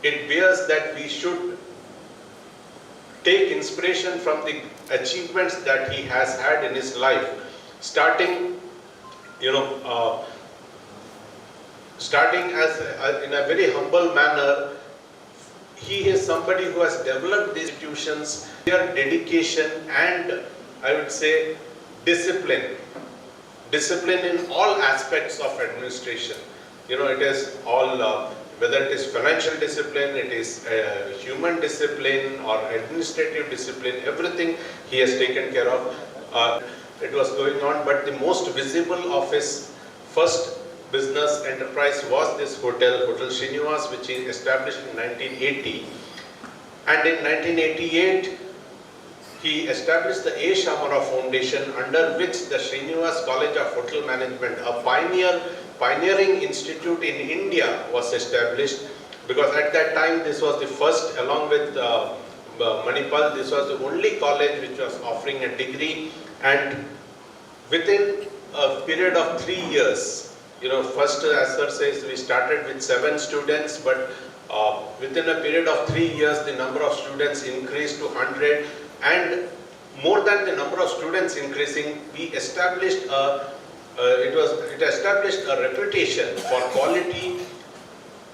[SPEAKER 12] it bears that we should take inspiration from the achievements that he has had in his life, starting as in a very humble manner. He is somebody who has developed these institutions, their dedication and I would say discipline in all aspects of administration. It is all, whether it is financial discipline, it is human discipline or administrative discipline, everything he has taken care of. It was going on, but the most visible of his first business enterprise was this Hotel Srinivas, which he established in 1980. And in 1988, he established the A. Shamara Foundation, under which the Srinivas College of Hotel Management, a pioneering institute in India, was established, because at that time this was the first, along with Manipal, this was the only college which was offering a degree, and within a period of 3 years, first as sir says, we started with 7 students, but within a period of 3 years, the number of students increased to 100, and more than the number of students increasing, we established it established a reputation for quality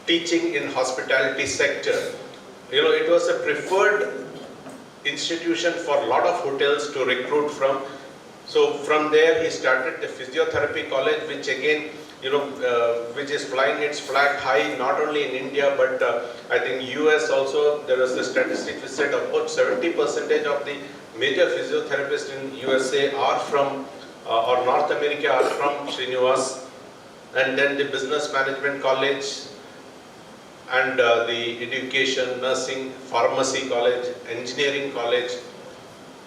[SPEAKER 12] teaching in hospitality sector. It was a preferred institution for a lot of hotels to recruit from. So from there he started the physiotherapy college, which again, which is flying its flag high not only in India but I think US also. There was a statistic which said about 70% of the major physiotherapists in USA are from or North America are from Srinivas. And then the business management college and the education, nursing, pharmacy college, engineering college.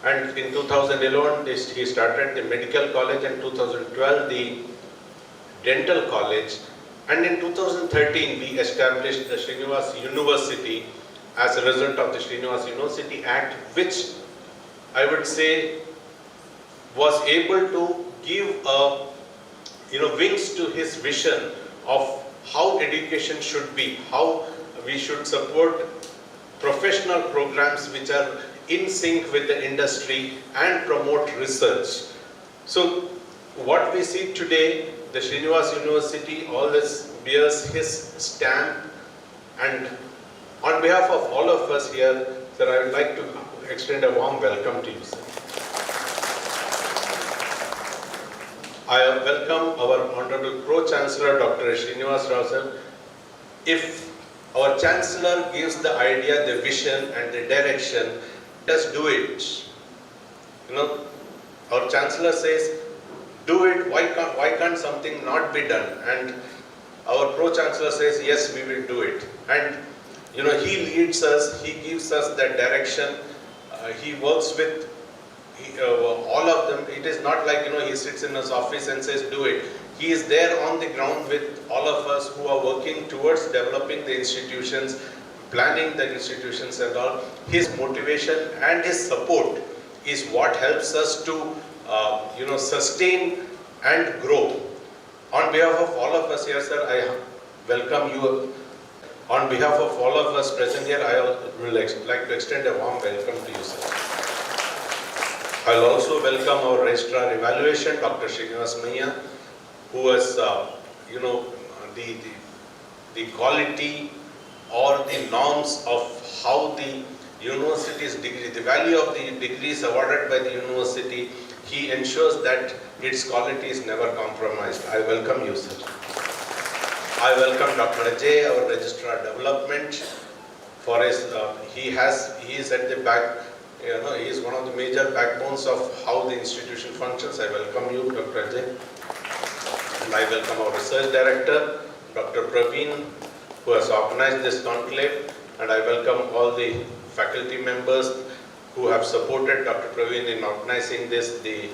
[SPEAKER 12] And in 2011, he started the medical college, and 2012 the dental college. And in 2013, we established the Srinivas University as a result of the Srinivas University Act, which I would say was able to give wings to his vision of how education should be, how we should support professional programs which are in sync with the industry and promote research. So what we see today, the Srinivas University always bears his stamp, and on behalf of all of us here, sir, I would like to extend a warm welcome to you, sir. I welcome our Honorable Pro-Chancellor, Dr. Srinivas Rao, sir. If our Chancellor gives the idea, the vision and the direction, just do it. Our Chancellor says, do it, why can't something not be done? And our Pro-Chancellor says, yes, we will do it. And he leads us, he gives us that direction, he works with all of them. It is not like he sits in his office and says do it. He is there on the ground with all of us who are working towards developing the institutions, planning the institutions and all. His motivation and his support is what helps us to sustain and grow. On behalf of all of us here, sir, I welcome you. On behalf of all of us present here, I will like to extend a warm welcome to you, sir. I will also welcome our Registrar Evaluation, Dr. Srinivas Maiya, who has, the quality or the norms of how the university's degree, the value of the degrees awarded by the university, he ensures that its quality is never compromised. I welcome you, sir. I welcome Dr. Ajay, our Registrar Development, for his, he is at the back. He is one of the major backbones of how the institution functions. I welcome you, Dr. Ajay. And I welcome our Research Director, Dr. Praveen, who has organized this conclave. And I welcome all the faculty members who have supported Dr. Praveen in organizing this, the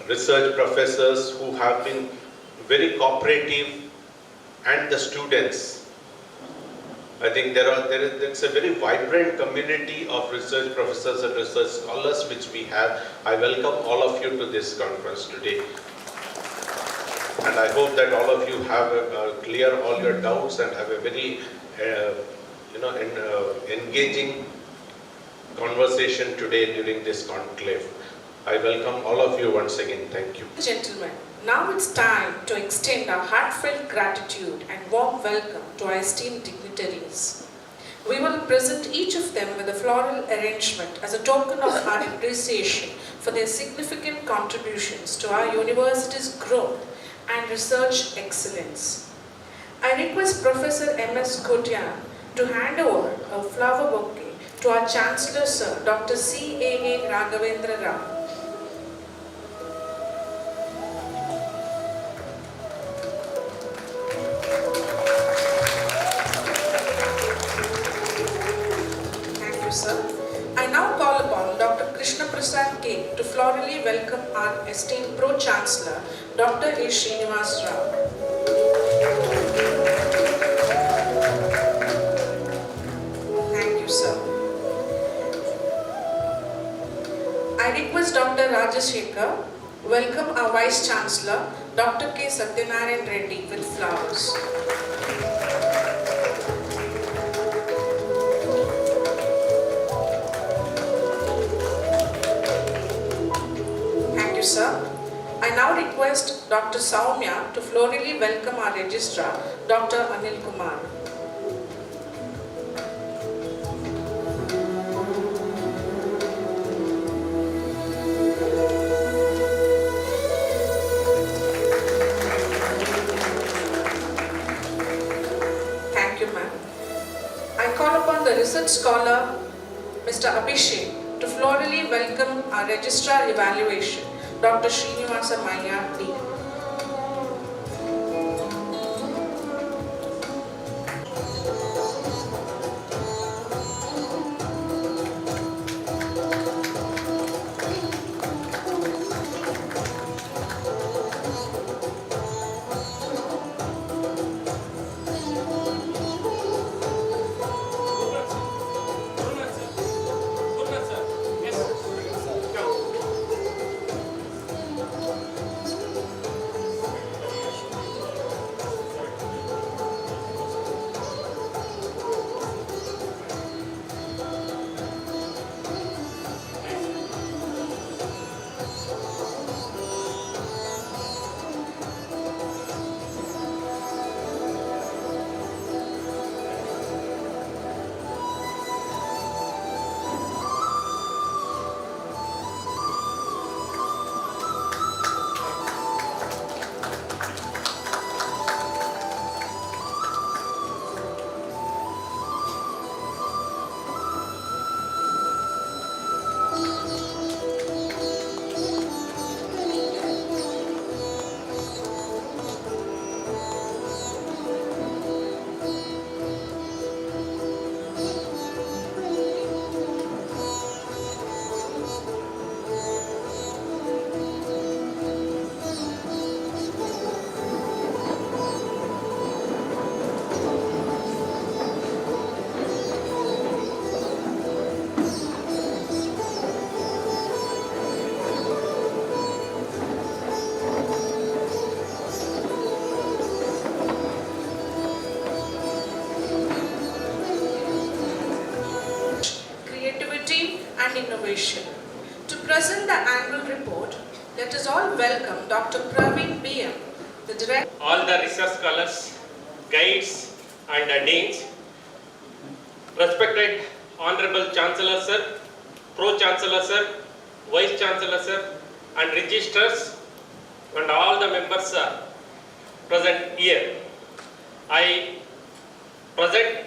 [SPEAKER 12] research professors who have been very cooperative, and the students. I think there's a very vibrant community of research professors and research scholars which we have. I welcome all of you to this conference today. And I hope that all of you have clear all your doubts and have a very engaging conversation today during this conclave. I welcome all of you once again. Thank you.
[SPEAKER 11] Gentlemen, now it's time to extend our heartfelt gratitude and warm welcome to our esteemed dignitaries. We will present each of them with a floral arrangement as a token of our appreciation for their significant contributions to our university's growth and research excellence. I request Professor M.S. Kotian to hand over a flower bouquet to our Chancellor, Sir, Dr. C.A.A. Raghavendra Rao. I now call upon Dr. Krishna Prasad K. to florally welcome our esteemed Pro-Chancellor, Dr. A. Srinivas Rao. Thank you, sir. I request Dr. Rajashekar welcome our Vice Chancellor, Dr. K. Satyanarayan Reddy with flowers. Thank you, sir. I now request Dr. Soumya to florally welcome our Registrar, Dr. Anil Kumar. Thank you, ma'am. I call upon the research scholar, Mr. Abhishek, to florally welcome our Registrar Evaluation, Dr. Srinivas D. Innovation. To present the annual report, let us all welcome Dr. Praveen B.M., the Director.
[SPEAKER 8] All the research scholars, guides and deans, respected Honourable Chancellor Sir, Pro-Chancellor Sir, Vice Chancellor Sir and Registrars and all the members present here. I present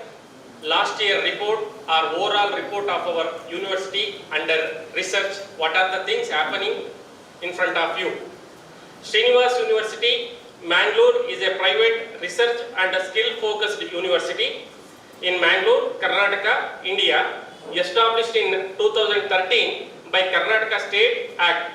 [SPEAKER 8] last year report or overall report of our university under research. What are the things happening in front of you? Srinivas University, Mangalore is a private research and skill focused university in Mangalore, Karnataka, India, established in 2013 by Karnataka State Act.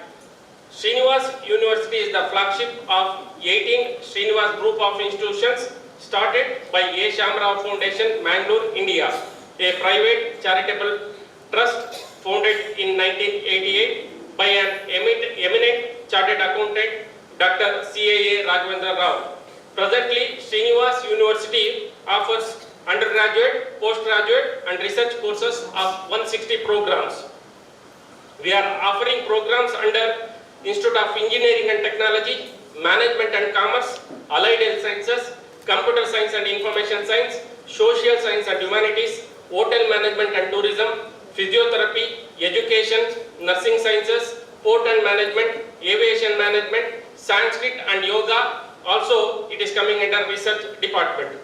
[SPEAKER 8] Srinivas University is the flagship of 18 Srinivas group of institutions started by A. Shamrao Foundation, Mangalore, India, a private charitable trust founded in 1988 by an eminent chartered accountant, Dr. CAA Raghavendra Rao. Presently, Srinivas University offers undergraduate, postgraduate and research courses of 160 programs. We are offering programs under Institute of Engineering and Technology, Management and Commerce, Allied Health Sciences, Computer Science and Information Science, Social Science and Humanities, Hotel Management and Tourism, Physiotherapy, Education, Nursing Sciences, Port and Management, Aviation Management, Sanskrit and Yoga. Also, it is coming under Research Department.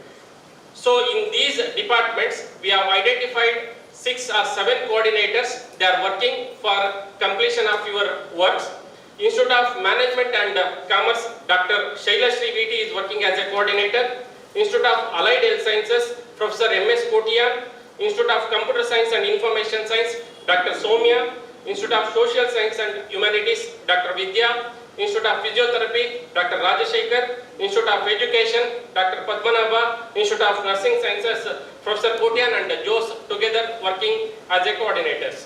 [SPEAKER 8] So, in these departments, we have identified 6 or 7 coordinators. They are working for completion of your works. Institute of Management and Commerce, Dr. Shailashri VT is working as a coordinator. Institute of Allied Health Sciences, Professor M.S. Kotiyan. Institute of Computer Science and Information Science, Dr. Somya. Institute of Social Science and Humanities, Dr. Vidya. Institute of Physiotherapy, Dr. Rajashekar. Institute of Education, Dr. Padmanabha. Institute of Nursing Sciences, Professor Kotiyan and Jose together working as a coordinators.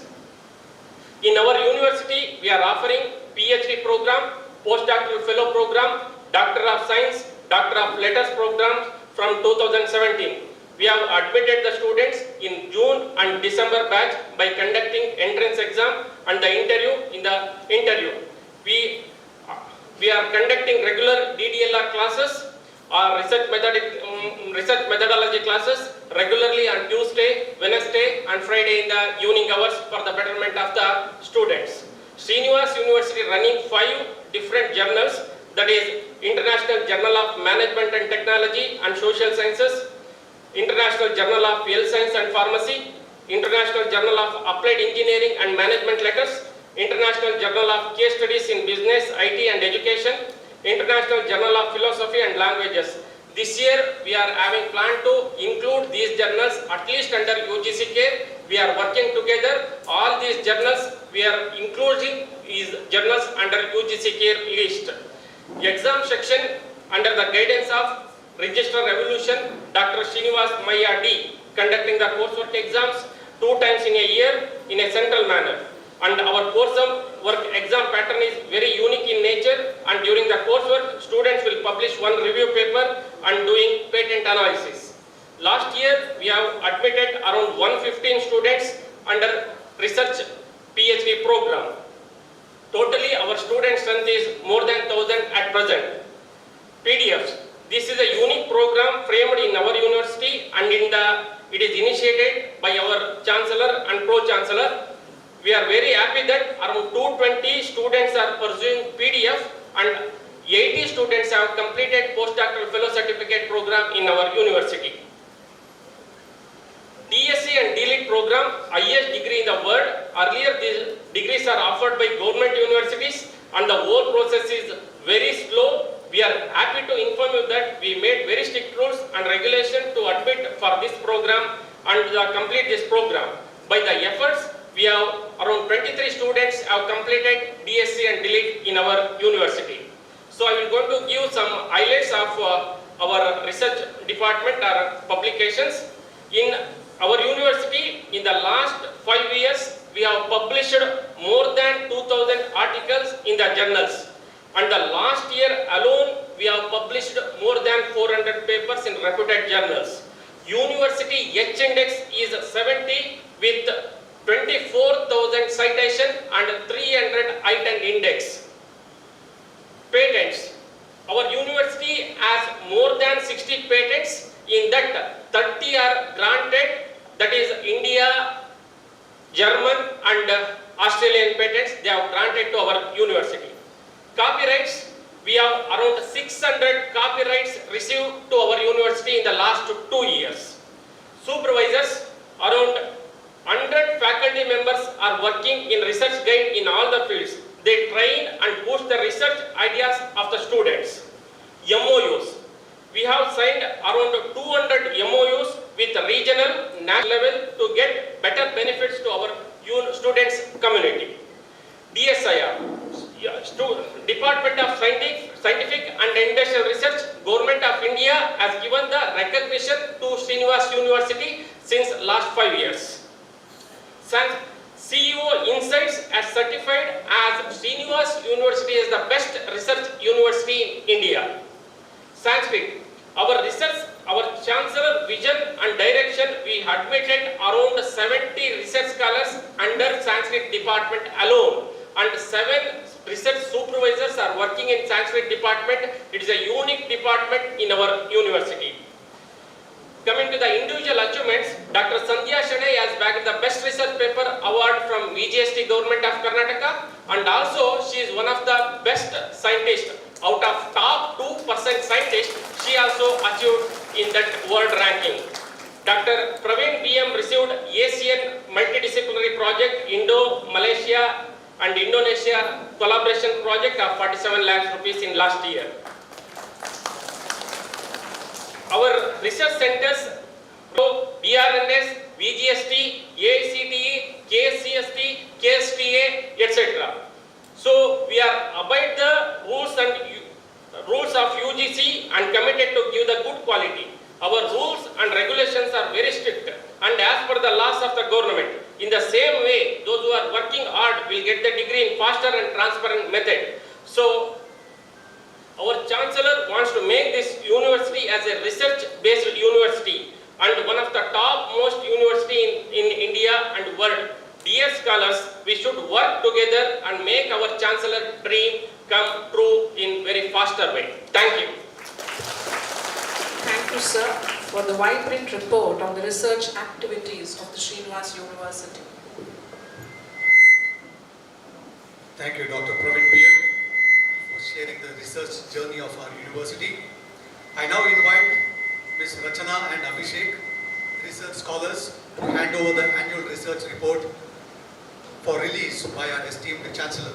[SPEAKER 8] In our university, we are offering PhD program, postdoctoral fellow program, Doctor of Science, Doctor of Letters programs from 2017. We have admitted the students in June and December batch by conducting entrance exam and the interview. We are conducting regular DDLR classes or research methodology classes regularly on Tuesday, Wednesday and Friday in the evening hours for the betterment of the students. Srinivas University running 5 different journals, that is International Journal of Management and Technology and Social Sciences, International Journal of Health Science and Pharmacy, International Journal of Applied Engineering and Management Letters, International Journal of Case Studies in Business, IT and Education, International Journal of Philosophy and Languages. This year we are having planned to include these journals at least under UGC care. We are working together. All these journals we are including these journals under UGC care list. Exam section under the guidance of Registrar Evolution, Dr. Srinivas Maya D, conducting the coursework exams 2 times in a year in a central manner. And our coursework exam pattern is very unique in nature, and during the coursework, students will publish 1 review paper and doing patent analysis. Last year, we have admitted around 115 students under research PhD program. Totally, our student strength is more than 1,000 at present. PDFs. This is a unique program framed in our university, and it is initiated by our Chancellor and Pro-Chancellor. We are very happy that around 220 students are pursuing PDF and 80 students have completed postdoctoral fellow certificate program in our university. DSc and DLET program, highest degree in the world. Earlier these degrees are offered by government universities and the whole process is very slow. We are happy to inform you that we made very strict rules and regulation to admit for this program and complete this program. By the efforts, we have around 23 students have completed DSc and DLET in our university. So I will going to give some highlights of our research department or publications. In our university, in the last 5 years, we have published more than 2,000 articles in the journals. And the last year alone, we have published more than 400 papers in reputed journals. University H index is 70 with 24,000 citation and 300 item index. Patents. Our university has more than 60 patents. In that, 30 are granted, that is India, German and Australian patents they have granted to our university. Copyrights, we have around 600 copyrights received to our university in the last 2 years. Supervisors, around 100 faculty members are working in research guide in all the fields. They train and boost the research ideas of the students. MOUs. We have signed around 200 MOUs with regional, national level to get better benefits to our students community. DSIR. Department of Scientific and Industrial Research, Government of India has given the recognition to Srinivas University since last 5 years. CEO Insights has certified as Srinivas University as the best research university in India. Sanskrit, our research, our Chancellor vision and direction, we admitted around 70 research scholars under Sanskrit department alone, and 7 research supervisors are working in Sanskrit department. It is a unique department in our university. Coming to the individual achievements, Dr. Sandhya Shane has bagged the Best Research Paper Award from VGST Government of Karnataka, and also she is one of the best scientists. Out of top 2% scientists, she also achieved in that world ranking. Dr. Praveen BM received ASEAN Multidisciplinary Project Indo-Malaysia and Indonesia collaboration project of 47 lakhs rupees in last year. Our research centers, DRNS, VGST, AICTE, KSCST, KSTA, etc. So we are abide the rules of UGC and committed to give the good quality. Our rules and regulations are very strict and as per the laws of the government. In the same way, those who are working hard will get the degree in faster and transparent method. So, our Chancellor wants to make this university as a research-based university and one of the top-most university in India and world. Dear scholars, we should work together and make our Chancellor dream come true in very faster way. Thank you.
[SPEAKER 11] Thank you, sir, for the vibrant report on the research activities of the Srinivas University.
[SPEAKER 5] Thank you, Dr. Praveen P.M. for sharing the research journey of our university. I now invite Ms. Rachana and Abhishek, research scholars, to hand over the annual research report for release by our esteemed Chancellor.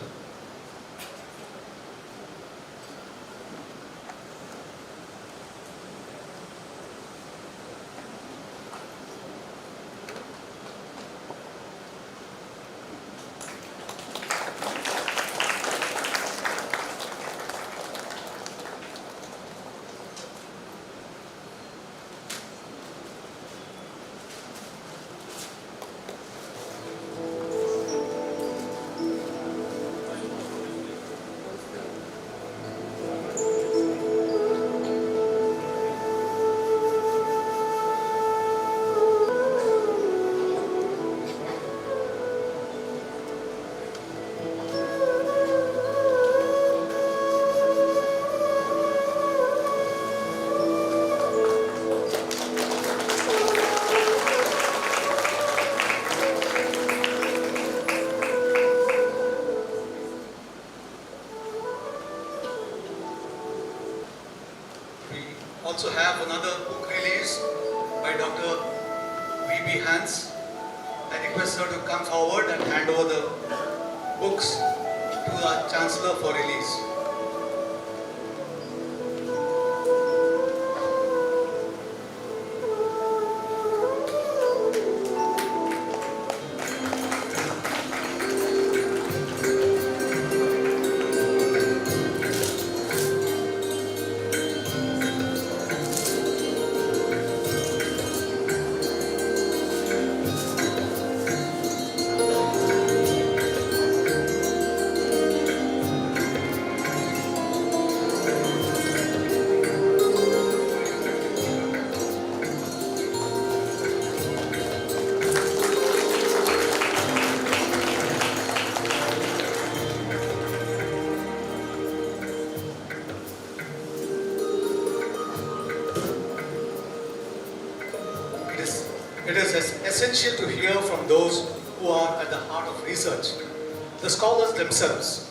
[SPEAKER 5] Also have another book release by Dr. V.B. Hans. I request her to come forward and hand over the books to our Chancellor for release. It is essential to hear from those who are at the heart of research, the scholars themselves.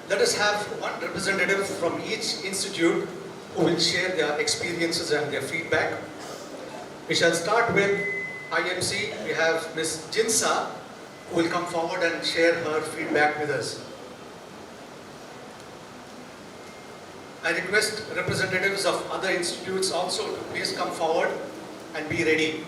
[SPEAKER 5] Let us have one representative from each institute who will share their experiences and their feedback. We shall start with IMC. We have Ms. Jinsa, who will come forward and share her feedback with us. I request representatives of other institutes also to please come forward and be ready.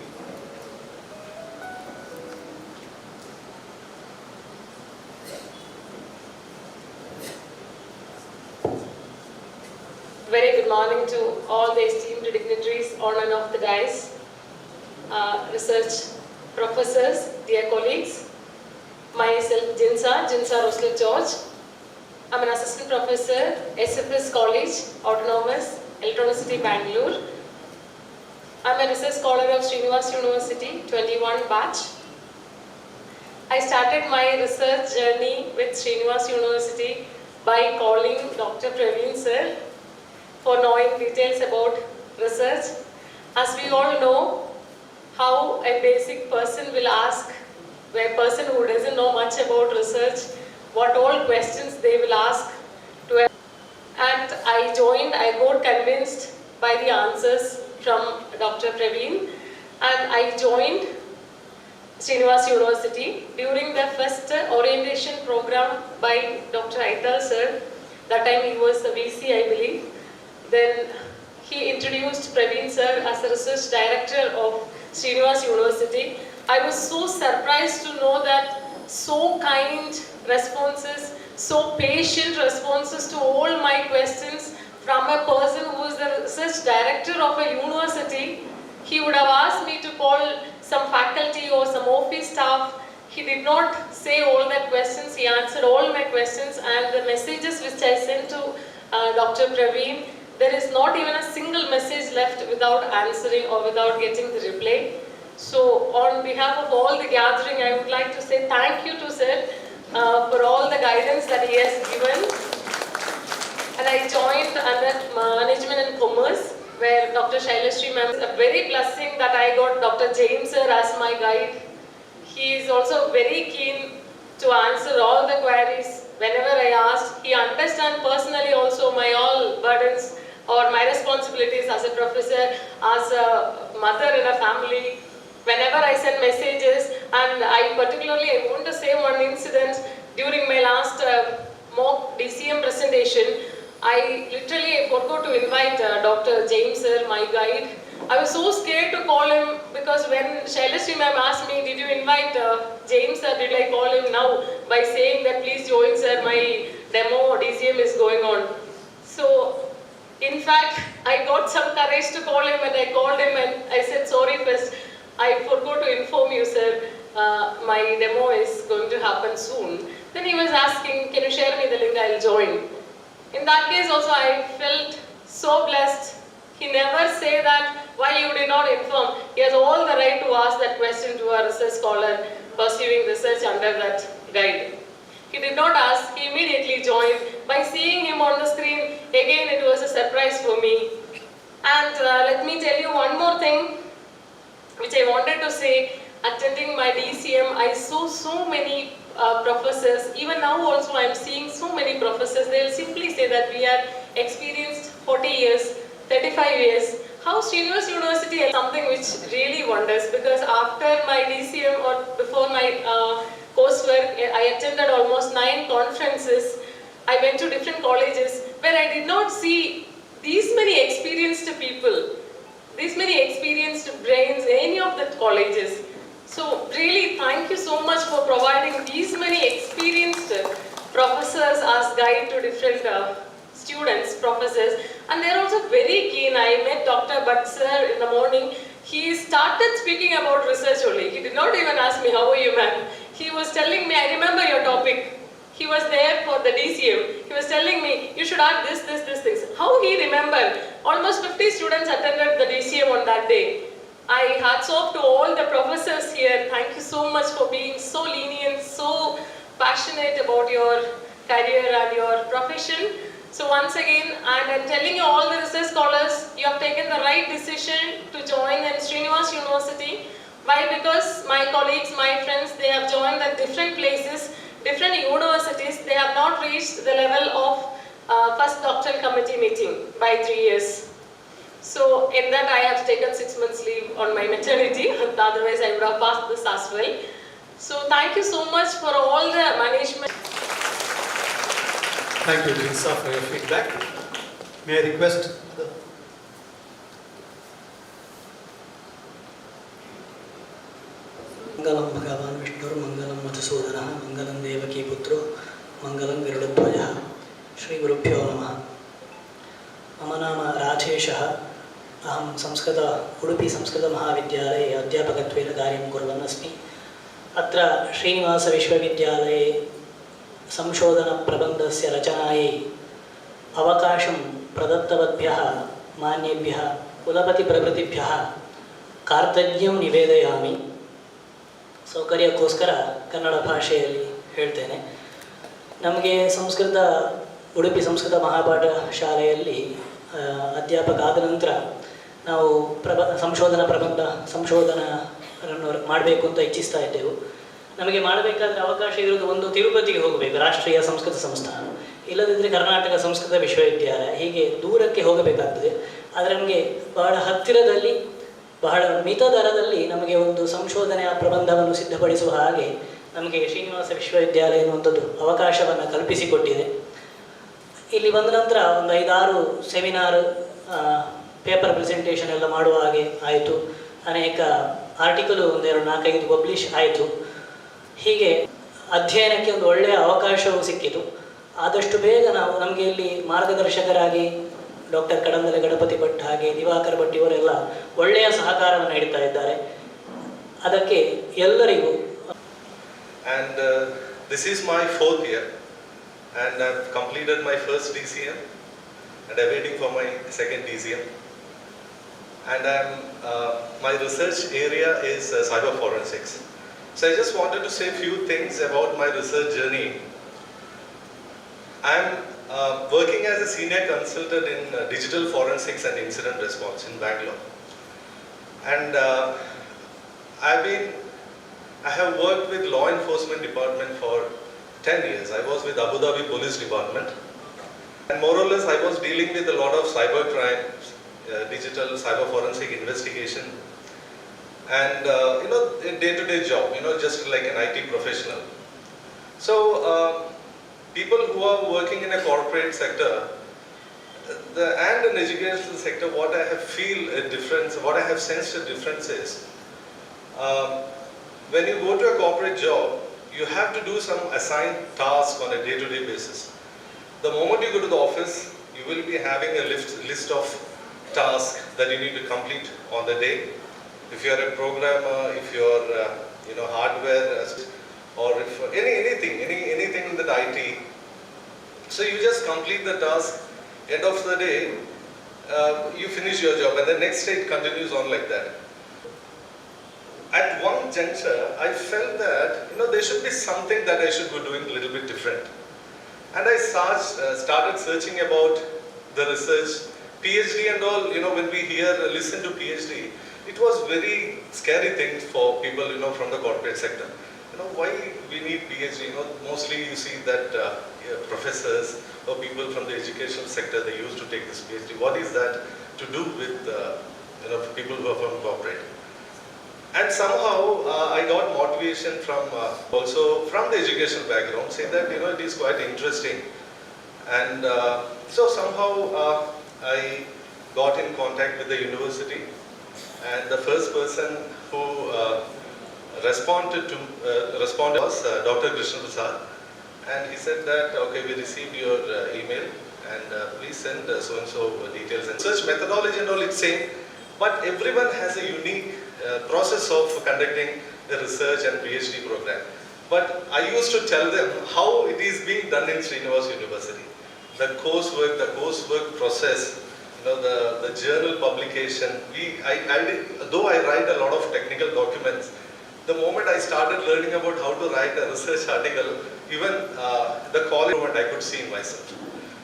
[SPEAKER 13] Very good morning to all the esteemed dignitaries on and off the dais, research professors, dear colleagues. Myself, Jinsa Roslet George. I'm an assistant professor, SFS College, Autonomous, Electronicity, Bangalore. I'm a research scholar of Srinivas University, 21 batch. I started my research journey with Srinivas University by calling Dr. Praveen sir for knowing details about research. As we all know, how a basic person will ask a person who doesn't know much about research, what all questions they will ask to a, and I got convinced by the answers from Dr. Praveen, and I joined Srinivas University during the first orientation program by Dr. Aital sir. That time he was the VC, I believe. Then he introduced Praveen sir as the research director of Srinivas University. I was so surprised to know that so kind responses, so patient responses to all my questions from a person who is the research director of a university. He would have asked me to call some faculty or some office staff, he did not say all the questions, he answered all my questions, and the messages which I sent to Dr. Praveen, there is not even a single message left without answering or without getting the reply. So on behalf of all the gathering, I would like to say thank you to sir for all the guidance that he has given. And I joined under Management and Commerce, where Dr. Shailashri ma'am is a very blessing that I got Dr. James sir as my guide. He is also very keen to answer all the queries whenever I asked. He understands personally also my all burdens or my responsibilities as a professor, as a mother in a family. Whenever I send messages, and I want to say one incident during my last mock DCM presentation. I literally forgot to invite Dr. James sir, my guide. I was so scared to call him because when Shailashri ma'am asked me, did you invite James sir, did I call him now by saying that please join sir, my demo DCM is going on. So in fact, I got some courage to call him and I called him and I said, sorry first, I forgot to inform you sir, my demo is going to happen soon. Then he was asking, can you share me the link, I'll join. In that case also I felt so blessed. He never said that why you did not inform. He has all the right to ask that question to a research scholar pursuing research under that guide. He did not ask, he immediately joined. By seeing him on the screen, again it was a surprise for me. And let me tell you one more thing which I wanted to say. Attending my DCM, I saw so many professors. Even now also I am seeing so many professors. They will simply say that we are experienced 40 years, 35 years. How Srinivas University is something which really wonders, because after my DCM or before my coursework, I attended almost 9 conferences. I went to different colleges where I did not see these many experienced people, these many experienced brains in any of the colleges. So really thank you so much for providing these many experienced professors as guide to different students, professors, and they are also very keen. I met Dr. Bhatt sir in the morning. He started speaking about research only. He did not even ask me, how are you ma'am? He was telling me, I remember your topic. He was there for the DCM. He was telling me, you should add this things. How he remembered? Almost 50 students attended the DCM on that day. I hats off to all the professors here. Thank you so much for being so lenient, so passionate about your career and your profession. So once again, I'm telling you all the research scholars, you have taken the right decision to join in Srinivas University. Why? Because my colleagues, my friends, they have joined at different places, different universities. They have not reached the level of first doctoral committee meeting by 3 years. So in that I have taken 6 months leave on my maternity, otherwise I would have passed this as well. So thank you so much for all the management.
[SPEAKER 5] Thank you, Jinsa, for your feedback. May I request the
[SPEAKER 14] Mangalam Bhagavan Vishnu, Mangalam Madhusudana, Mangalam Devaki Putro, Mangalam Virudadvaja, Shri Gurubhyo Namaha. Mama nama Rajeshah, Aham Samskrita, Udupi Samskrita Mahavidyalaya, Adhyapakatveन कार्यं कुर्वन् अस्मि. अत्र श्रीनिवास विश्वविद्यालये संशोधनप्रबन्धस्य रचनायै अवकाशं प्रदत्तवद्भ्यः मान्येभ्यः कुलपतिप्रभृतिभ्यः कार्तज्ञं निवेदयामि. ಸೌಕರ್ಯಕ್ಕೋಸ್ಕರ ಕನ್ನಡ ಭಾಷೆಯಲ್ಲಿ ಹೇಳ್ತೇನೆ. ನಮಗೆ ಉಡುಪಿ ಸಂಸ್ಕೃತ ಮಹಾಪಾಠ ಶಾಲೆಯಲ್ಲಿ ಅಧ್ಯಾಪಕ ಆದ ನಂತರ ನಾವು ಸಂಶೋಧನವನ್ನು ಮಾಡಬೇಕು ಅಂತ ಇಚ್ಛಿಸ್ತಾ ಇದ್ದೆವು. ನಮಗೆ ಮಾಡಬೇಕಾದ್ರೆ ಅವಕಾಶ ಇರೋದು ಒಂದು ತಿರುಪತಿಗೆ ಹೋಗಬೇಕು, ರಾಷ್ಟ್ರೀಯ ಸಂಸ್ಕೃತ ಸಂಸ್ಥಾನ, ಇಲ್ಲದಿದ್ದರೆ ಕರ್ನಾಟಕ ಸಂಸ್ಕೃತ ವಿಶ್ವವಿದ್ಯಾಲಯ, ಹೀಗೆ ದೂರಕ್ಕೆ ಹೋಗಬೇಕಾಗ್ತದೆ. ಆದರೆ ನಮಗೆ ಬಹಳ ಹತ್ತಿರದಲ್ಲಿ ಬಹಳ ಮಿತ ದರದಲ್ಲಿ ನಮಗೆ ಒಂದು ಸಂಶೋಧನೆಯ ಪ್ರಬಂಧವನ್ನು ಸಿದ್ಧಪಡಿಸುವ ಹಾಗೆ ನಮಗೆ ಶ್ರೀನಿವಾಸ ವಿಶ್ವವಿದ್ಯಾಲಯ ಎನ್ನುವಂಥದ್ದು ಅವಕಾಶವನ್ನು ಕಲ್ಪಿಸಿಕೊಟ್ಟಿದೆ. ಇಲ್ಲಿ ಬಂದ ನಂತರ ಒಂದು 5-6 ಸೆಮಿನಾರ್, ಪೇಪರ್ ಪ್ರೆಸೆಂಟೇಷನ್ ಎಲ್ಲ ಮಾಡುವ ಹಾಗೆ ಆಯಿತು. ಅನೇಕ ಆರ್ಟಿಕಲು 1-4-5 ಪಬ್ಲಿಷ್ ಆಯಿತು. ಹೀಗೆ ಅಧ್ಯಯನಕ್ಕೆ ಒಂದು ಒಳ್ಳೆಯ ಅವಕಾಶವೂ ಸಿಕ್ಕಿತು. ಆದಷ್ಟು ಬೇಗ ನಮಗೆ ಇಲ್ಲಿ ಮಾರ್ಗದರ್ಶಕರಾಗಿ ಡಾಕ್ಟರ್ ಕಡಂದಲೆ ಗಣಪತಿ ಭಟ್ ಹಾಗೆ ದಿವಾಕರ್ ಭಟ್ ಇವರೆಲ್ಲ ಒಳ್ಳೆಯ ಸಹಕಾರವನ್ನು ನೀಡ್ತಾ ಇದ್ದಾರೆ. ಅದಕ್ಕೆ ಎಲ್ಲರಿಗೂ.
[SPEAKER 15] And this is my 4th year and I've completed my first DCM and I'm waiting for my second DCM. And my research area is cyber forensics. So I just wanted to say a few things about my research journey. I'm working as a senior consultant in digital forensics and incident response in Bangalore. And I have worked with law enforcement department for 10 years. I was with Abu Dhabi Police Department. And more or less I was dealing with a lot of cyber crimes, digital cyber forensic investigation. And a day-to-day job, just like an IT professional. So people who are working in a corporate sector and an educational sector, what I have sensed a difference is, when you go to a corporate job, you have to do some assigned task on a day-to-day basis. The moment you go to the office, you will be having a list of tasks that you need to complete on the day. If you are a programmer, if you are hardware, or if anything in the IT, so you just complete the task. End of the day, you finish your job, and the next day it continues on like that. At one juncture, I felt that there should be something that I should be doing a little bit different, and I started searching about the research, PhD and all. When we listen to PhD, it was very scary thing for people from the corporate sector. Why we need PhD? Mostly you see that professors or people from the educational sector, they used to take this PhD. What is that to do with people who are from corporate? And somehow I got motivation from also from the educational background, saying that it is quite interesting. And so somehow I got in contact with the university, and the first person who responded was Dr. Krishna Prasad, and he said that, okay, we received your email, and please send so and so details. And search methodology and all, it's same, but everyone has a unique process of conducting the research and PhD program. But I used to tell them how it is being done in Srinivas University. The coursework process, the journal publication. Though I write a lot of technical documents, the moment I started learning about how to write a research article, even the quality I could see in myself.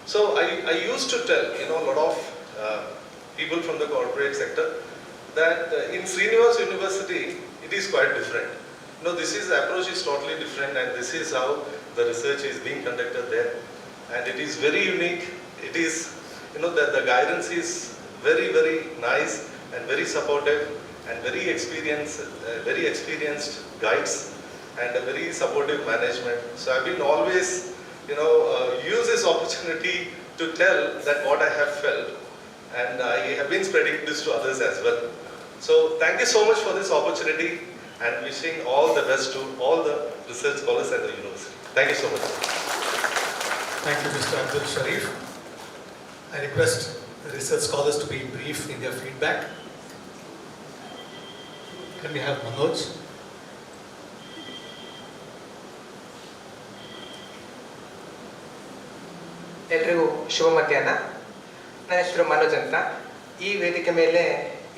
[SPEAKER 15] So I used to tell a lot of people from the corporate sector that in Srinivas University it is quite different. This approach is totally different, and this is how the research is being conducted there, and it is very unique. It is the guidance is very, very nice and very supportive, and very experienced guides, and a very supportive management. So I've been always use this opportunity to tell that what I have felt, and I have been spreading this to others as well. So thank you so much for this opportunity, and wishing all the best to all the research scholars at the university. Thank you so much.
[SPEAKER 5] Thank you, Mr. Abdul Sharif. I request the research scholars to be brief in their feedback. Can we have Manoj?
[SPEAKER 16] ಎಲ್ರಿಗೂ ಶುಭ ಮಧ್ಯಾಹ್ನ. ನನ್ನ ಹೆಸರು ಮನೋಜ್ ಅಂತ. ಈ ವೇದಿಕೆ ಮೇಲೆ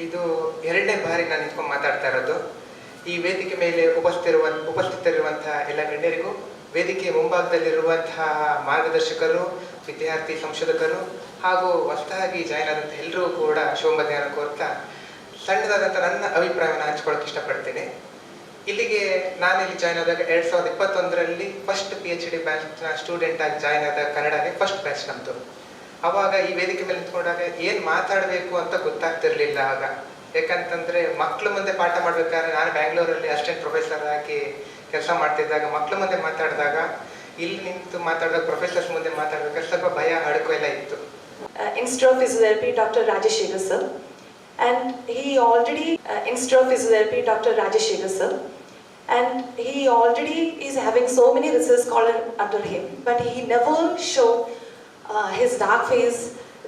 [SPEAKER 16] ಇದು 2ನೇ ಬಾರಿ ನಾನು ನಿಂತ್ಕೊಂಡು ಮಾತಾಡ್ತಾ ಇರೋದು. ಈ ವೇದಿಕೆ ಮೇಲೆ ಉಪಸ್ಥಿತರಿರುವಂತಹ ಎಲ್ಲ ಗಣ್ಯರಿಗೂ, ವೇದಿಕೆ ಮುಂಭಾಗದಲ್ಲಿರುವಂತಹ ಮಾರ್ಗದರ್ಶಕರು, ವಿದ್ಯಾರ್ಥಿ ಸಂಶೋಧಕರು ಹಾಗೂ ಹೊಸದಾಗಿ ಜಾಯ್ನ್ ಆದಂಥ ಎಲ್ಲರೂ ಕೂಡ ಶುಭ ಮಧ್ಯಾಹ್ನ ಕೋರ್ತಾ ಸಣ್ಣದಾದಂಥ ನನ್ನ ಅಭಿಪ್ರಾಯವನ್ನು ಹಂಚ್ಕೊಳ್ಳೋಕೆ ಇಷ್ಟಪಡ್ತೀನಿ. ಇಲ್ಲಿಗೆ ನಾನಿಲ್ಲಿ ಜಾಯ್ನ್ ಆದಾಗ 2021ರಲ್ಲಿ ಫಸ್ಟ್ PhD ಬ್ಯಾಚ್ನ ಸ್ಟೂಡೆಂಟ್ ಆಗಿ ಜಾಯ್ನ್ ಆದ ಕನ್ನಡಗೆ ಫಸ್ಟ್ ಬ್ಯಾಚ್ ನಮ್ಮದು. ಆವಾಗ ಈ ವೇದಿಕೆ ಮೇಲೆ ನಿಂತ್ಕೊಂಡಾಗ ಏನು ಮಾತಾಡಬೇಕು ಅಂತ ಗೊತ್ತಾಗ್ತಿರ್ಲಿಲ್ಲ ಆಗ. ಯಾಕಂತಂದರೆ ಮಕ್ಕಳು ಮುಂದೆ ಪಾಠ ಮಾಡಬೇಕಾದ್ರೆ ನಾನು ಬ್ಯಾಂಗ್ಳೂರಲ್ಲಿ ಅಸಿಸ್ಟೆಂಟ್ ಪ್ರೊಫೆಸರ್ ಆಗಿ ಕೆಲಸ ಮಾಡ್ತಿದ್ದಾಗ ಮಕ್ಕಳು ಮುಂದೆ ಮಾತಾಡಿದಾಗ, ಇಲ್ಲಿ ನಿಂತು ಮಾತಾಡಿದಾಗ ಪ್ರೊಫೆಸರ್ಸ್ ಮುಂದೆ ಮಾತಾಡಬೇಕಾದ್ರೆ ಸ್ವಲ್ಪ ಭಯ ಅಡಕು ಎಲ್ಲ ಇತ್ತು.
[SPEAKER 17] Instead of physiotherapy, Dr. Rajesh sir, and he already instead of physiotherapy, Dr. Rajesh sir, and he already is having so many research scholars under him, but he never show his dark face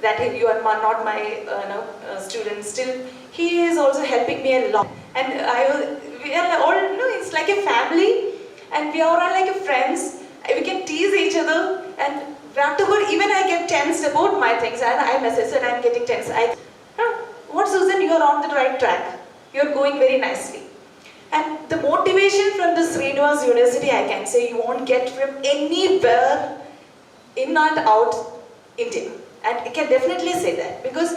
[SPEAKER 17] that you are not my student. Still, he is also helping me a lot, and we are all, it's like a family, and we are all like friends. We can tease each other, and whatever, even I get tensed about my things, and I message and I'm getting tense. What, Susan, you are on the right track. You're going very nicely. And the motivation from the Srinivas University, I can say, you won't get from anywhere in and out India. And I can definitely say that, because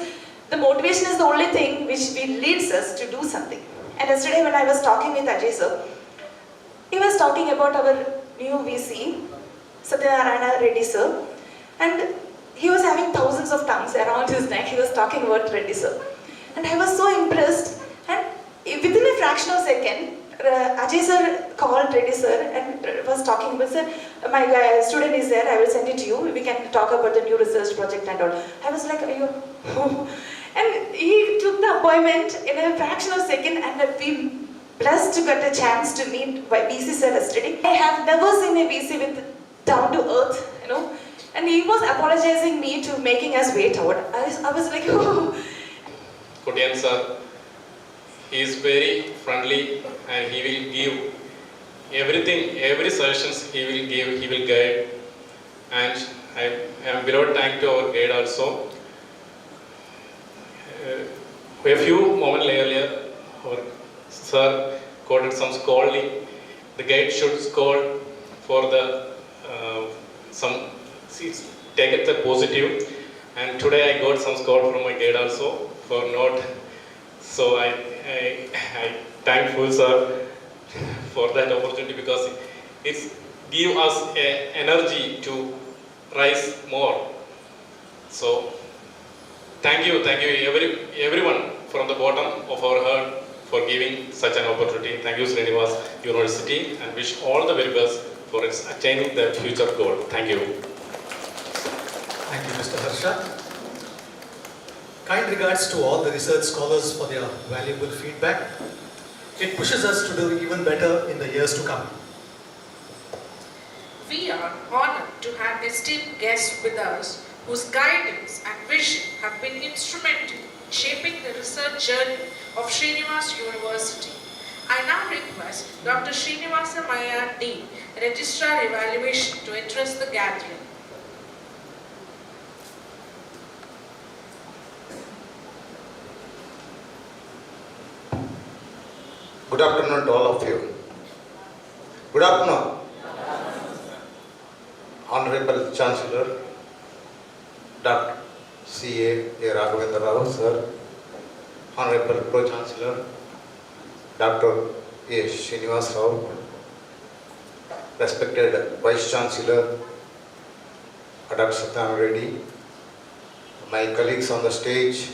[SPEAKER 17] the motivation is the only thing which leads us to do something. And yesterday when I was talking with Ajay sir, he was talking about our new VC, Satyanarayana Reddy sir, and he was having thousands of tongues around his neck. He was talking about Reddy sir. And I was so impressed, and within a fraction of a second, Ajay sir called Reddy sir and was talking about, sir, my student is there, I will send it to you, we can talk about the new research project and all. I was like, and he took the appointment in a fraction of a second, and we blessed to get a chance to meet VC sir yesterday. I have never seen a VC with down to earth, and he was apologizing me to making us wait out. I was like,
[SPEAKER 8] Kotian sir, he is very friendly and he will give everything, every suggestions he will give, he will guide. And I am below thank to our guide also. A few moments earlier, our sir quoted some scolding. The guide should scold for the take it the positive. And today I got some scold from my guide also for not. So I thankful sir for that opportunity, because it gives us energy to rise more. So thank you everyone from the bottom of our heart for giving such an opportunity. Thank you Srinivas University, and wish all the very best for its attaining the future goal. Thank you.
[SPEAKER 5] Thank you, Mr. Harsha. Kind regards to all the research scholars for their valuable feedback. It pushes us to do even better in the years to come.
[SPEAKER 11] We are honored to have esteemed guests with us whose guidance and vision have been instrumental in shaping the research journey of Srinivas University. I now request Dr. Srinivasa Maya D, Registrar Evaluation, to address the gathering.
[SPEAKER 7] Good afternoon to all of you. Good afternoon. Honorable Chancellor, Dr. C.A. RAGHAVENDRA sir, Honorable Pro-Chancellor, Dr. A. Srinivas Rao, respected Vice-Chancellor, Dr. Satyanarayana Reddy, my colleagues on the stage,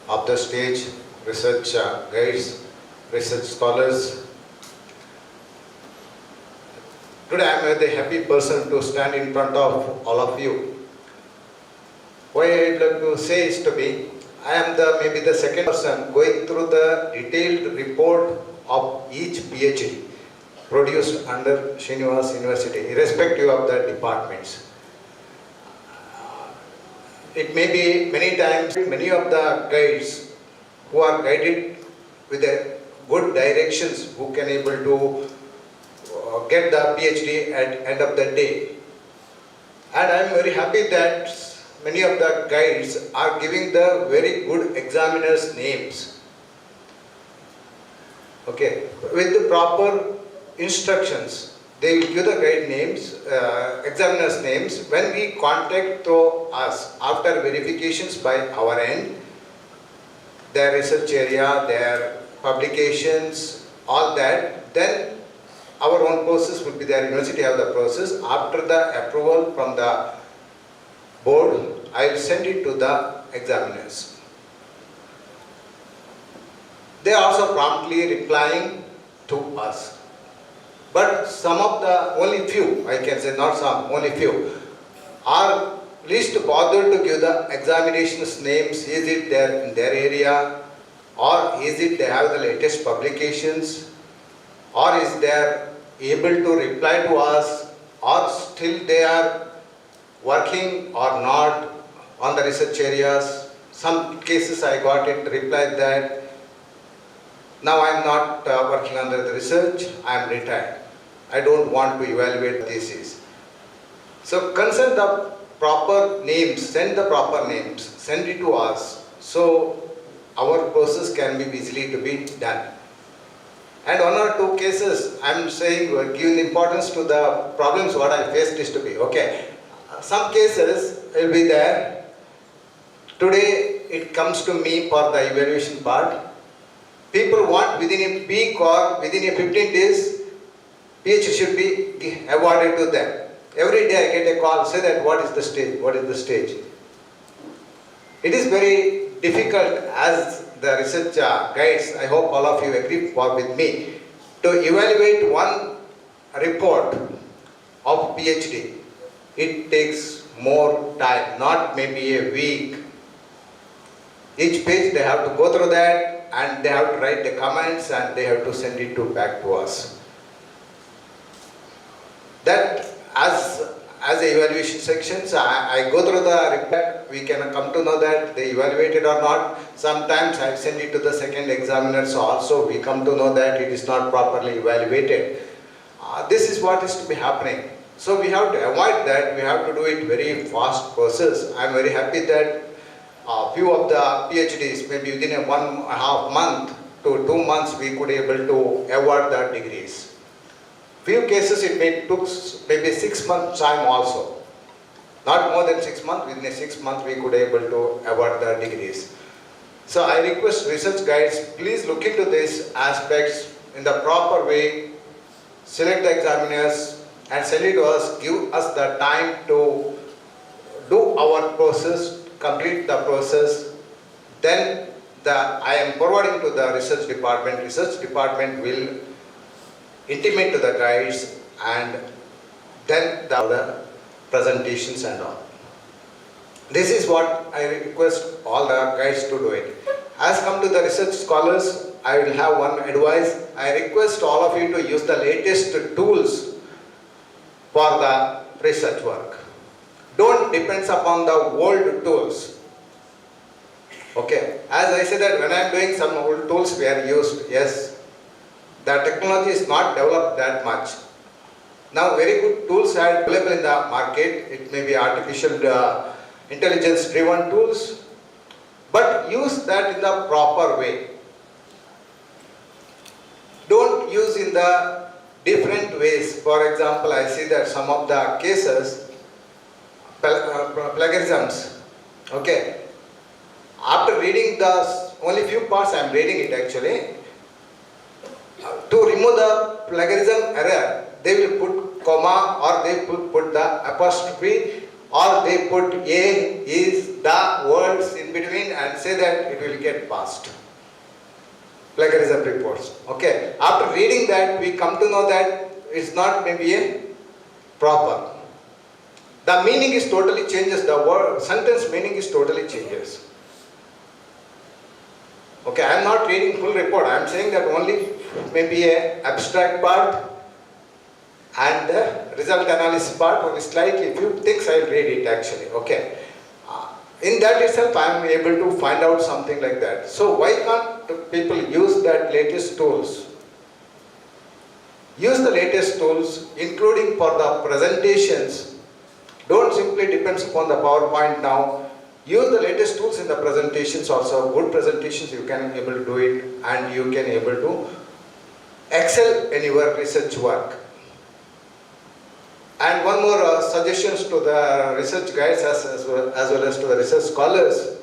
[SPEAKER 7] off the stage, research guides, research scholars. Today I am a very happy person to stand in front of all of you. Why I would like to say is to be, I am maybe the second person going through the detailed report of each PhD produced under Srinivas University, irrespective of the departments. It may be many times, many of the guides who are guided with a good directions, who can able to get the PhD at end of the day. And I am very happy that many of the guides are giving the very good examiners' names. Okay, with the proper instructions, they will give the guide names, examiners' names. When we contact to us after verifications by our end, their research area, their publications, all that, then our own process will be there. University have the process. After the approval from the board, I will send it to the examiners. They are also promptly replying to us. But some of the, only few, I can say not some, only few, are least bothered to give the examinations names. Is it there in their area? Or is it they have the latest publications? Or is they able to reply to us? Or still they are working or not on the research areas? Some cases I got it replied that Now I am not working under the research, I am retired. I don't want to evaluate thesis. So consult the proper names, send the proper names, send it to us, so our process can be easily to be done. And one or two cases, I am saying, giving importance to the problems what I faced is to be, okay. Some cases will be there. Today it comes to me for the evaluation part. People want within a week or within a 15 days, PhD should be awarded to them. Every day I get a call, say that what is the stage, what is the stage. It is very difficult as the research guides, I hope all of you agree with me, to evaluate one report of PhD. It takes more time, not maybe a week. Each page they have to go through that and they have to write the comments and they have to send it back to us. That as the evaluation sections, I go through the report, we can come to know that they evaluated or not. Sometimes I send it to the second examiners also, we come to know that it is not properly evaluated. This is what is to be happening. So we have to avoid that, we have to do it very fast process. I am very happy that few of the PhDs, maybe within a 1.5 month to 2 months, we could able to award the degrees. Few cases it may took maybe 6 months time also. Not more than 6 months, within a 6 months we could able to award the degrees. So I request research guides, please look into these aspects in the proper way, select the examiners and send it to us, give us the time to do our process, complete the process. Then I am forwarding to the research department will intimate to the guides and then the presentations and all. This is what I request all the guides to do it. As come to the research scholars, I will have one advice. I request all of you to use the latest tools for the research work. Don't depend upon the old tools. Okay, as I said that when I am doing some old tools we are used, yes. The technology is not developed that much. Now very good tools are available in the market. It may be artificial intelligence driven tools, but use that in the proper way. Don't use in the different ways. For example, I see that some of the cases, plagiarisms, okay. After reading the only few parts, I am reading it actually. To remove the plagiarism error, they will put comma or they put the apostrophe or they put a is the words in between and say that it will get passed. Plagiarism reports. Okay. After reading that, we come to know that it's not maybe a proper. The meaning is totally changes. The word sentence meaning is totally changes. Okay, I am not reading full report. I am saying that only maybe a abstract part and the result analysis part, only slightly few things I will read it actually. Okay. In that itself I am able to find out something like that. So why can't people use that latest tools? Use the latest tools including for the presentations. Don't simply depend upon the PowerPoint now. Use the latest tools in the presentations also. Good presentations you can able to do it and you can able to excel in your research work. And one more suggestions to the research guides as well as to the research scholars.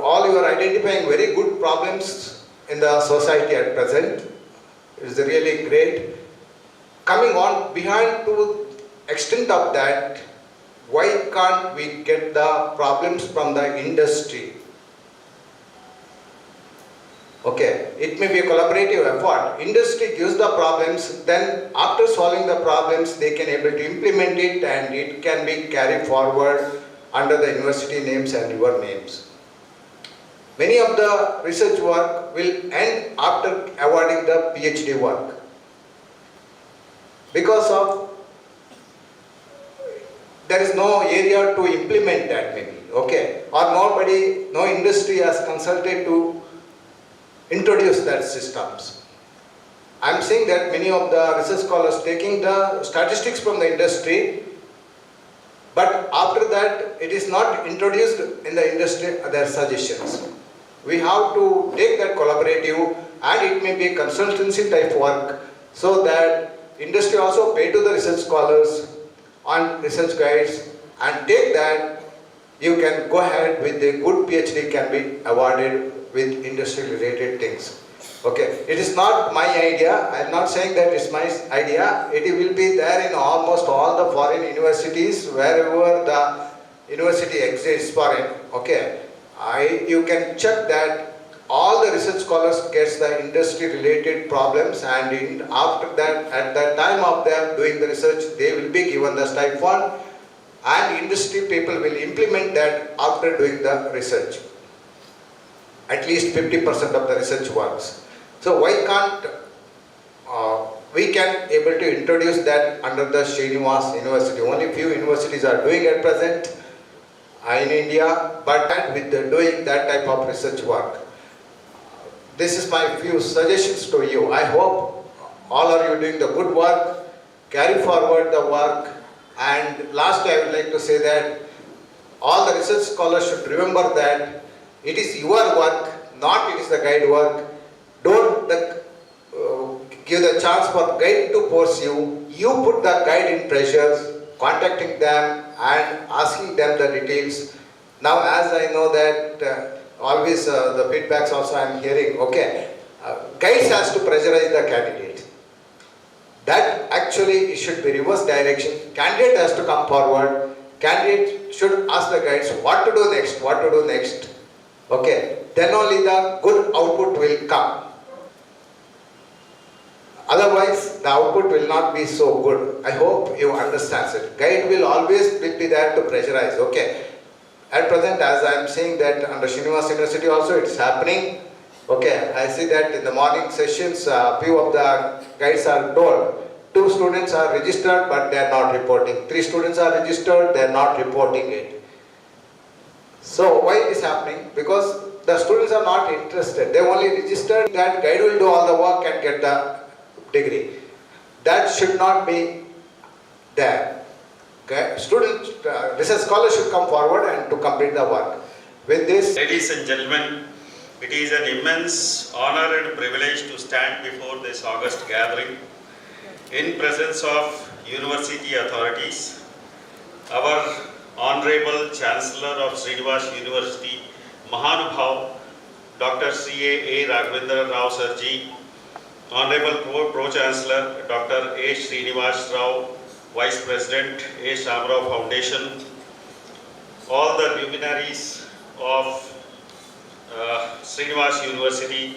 [SPEAKER 7] All you are identifying very good problems in the society at present. It is really great. Coming on behind to extent of that, why can't we get the problems from the industry? Okay, it may be a collaborative effort. Industry gives the problems, then after solving the problems, they can able to implement it and it can be carried forward under the university names and your names. Many of the research work will end after awarding the PhD work. Because of there is no area to implement that maybe, okay, or nobody, no industry has consulted to introduce that systems. I'm saying that many of the research scholars taking the statistics from the industry, but after that it is not introduced in the industry their suggestions. We have to take that collaborative, and it may be consultancy type work, so that industry also pay to the research scholars on research guides, and take that you can go ahead with a good PhD can be awarded with industry related things. Okay, it is not my idea. I am not saying that it's my idea. It will be there in almost all the foreign universities, wherever the university exists foreign. Okay, you can check that all the research scholars gets the industry related problems, and after that, at the time of them doing the research, they will be given the stipend, and industry people will implement that after doing the research. At least 50% of the research works. So why can't we can able to introduce that under the Srinivas University? Only few universities are doing at present in India, but with doing that type of research work. This is my few suggestions to you. I hope all of you doing the good work, carry forward the work, and last I would like to say that all the research scholars should remember that it is your work, not it is the guide work. Don't give the chance for guide to force you. You put the guide in pressures, contacting them and asking them the details. Now as I know that always the feedbacks also I am hearing, okay, guides has to pressurize the candidate. That actually it should be reverse direction. Candidate has to come forward. Candidate should ask the guides what to do next, what to do next. Okay, then only the good output will come. Otherwise, the output will not be so good. I hope you understand it. Guide will always be there to pressurize. Okay. At present, as I am saying that under Srinivas University also it's happening. Okay. I see that in the morning sessions, few of the guides are told 2 students are registered, but they are not reporting. 3 students are registered, they are not reporting it. So why it is happening? Because the students are not interested. They only registered that guide will do all the work and get the degree. That should not be there. Students, research scholars should come forward and to complete the work. With this,
[SPEAKER 4] ladies and gentlemen, it is an immense honor and privilege to stand before this august gathering in presence of university authorities, our Honorable Chancellor of Srinivas University, Mahanubhav, Dr. C.A. Raghavendra Rao Sarji, Honorable Pro-Chancellor Dr. A. Srinivas Rao, Vice President A. Shamrao Foundation, all the luminaries of Srinivas University,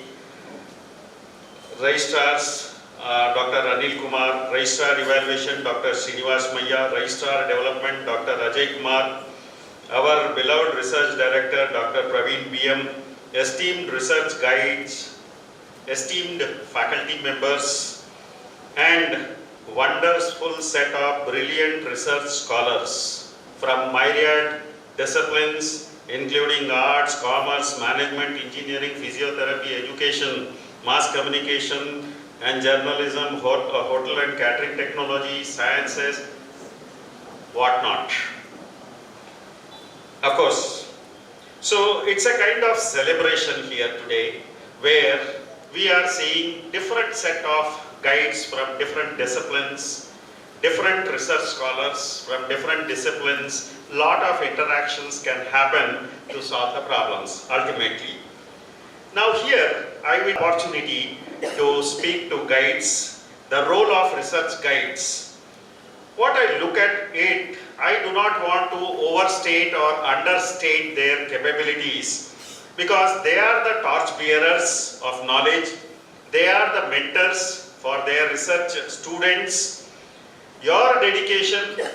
[SPEAKER 4] Registrars Dr. Anil Kumar, Registrar Evaluation Dr. Srinivas Maya, Registrar Development Dr. Ajay Kumar, our beloved Research Director Dr. Praveen B.M., esteemed research guides, esteemed faculty members, and wonderful set of brilliant research scholars from myriad disciplines including arts, commerce, management, engineering, physiotherapy, education, mass communication and journalism, hotel and catering technology, sciences, whatnot. Of course, so it's a kind of celebration here today where we are seeing different set of guides from different disciplines, different research scholars from different disciplines. Lot of interactions can happen to solve the problems ultimately. Now here I will opportunity to speak to guides, the role of research guides. What I look at it, I do not want to overstate or understate their capabilities because they are the torch bearers of knowledge. They are the mentors for their research students. Your dedication,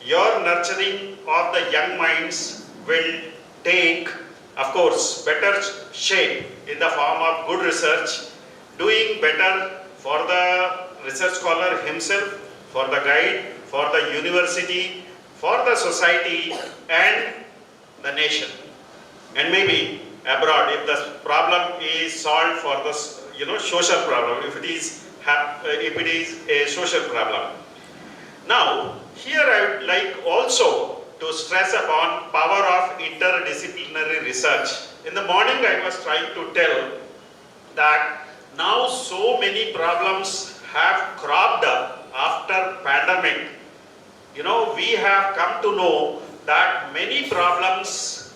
[SPEAKER 4] your nurturing of the young minds will take, of course, better shape in the form of good research, doing better for the research scholar himself, for the guide, for the university, for the society and the nation. And maybe abroad if the problem is solved for the social problem, if it is a social problem. Now, here I would like also to stress upon power of interdisciplinary research. In the morning I was trying to tell that now so many problems have cropped up after pandemic. We have come to know that many problems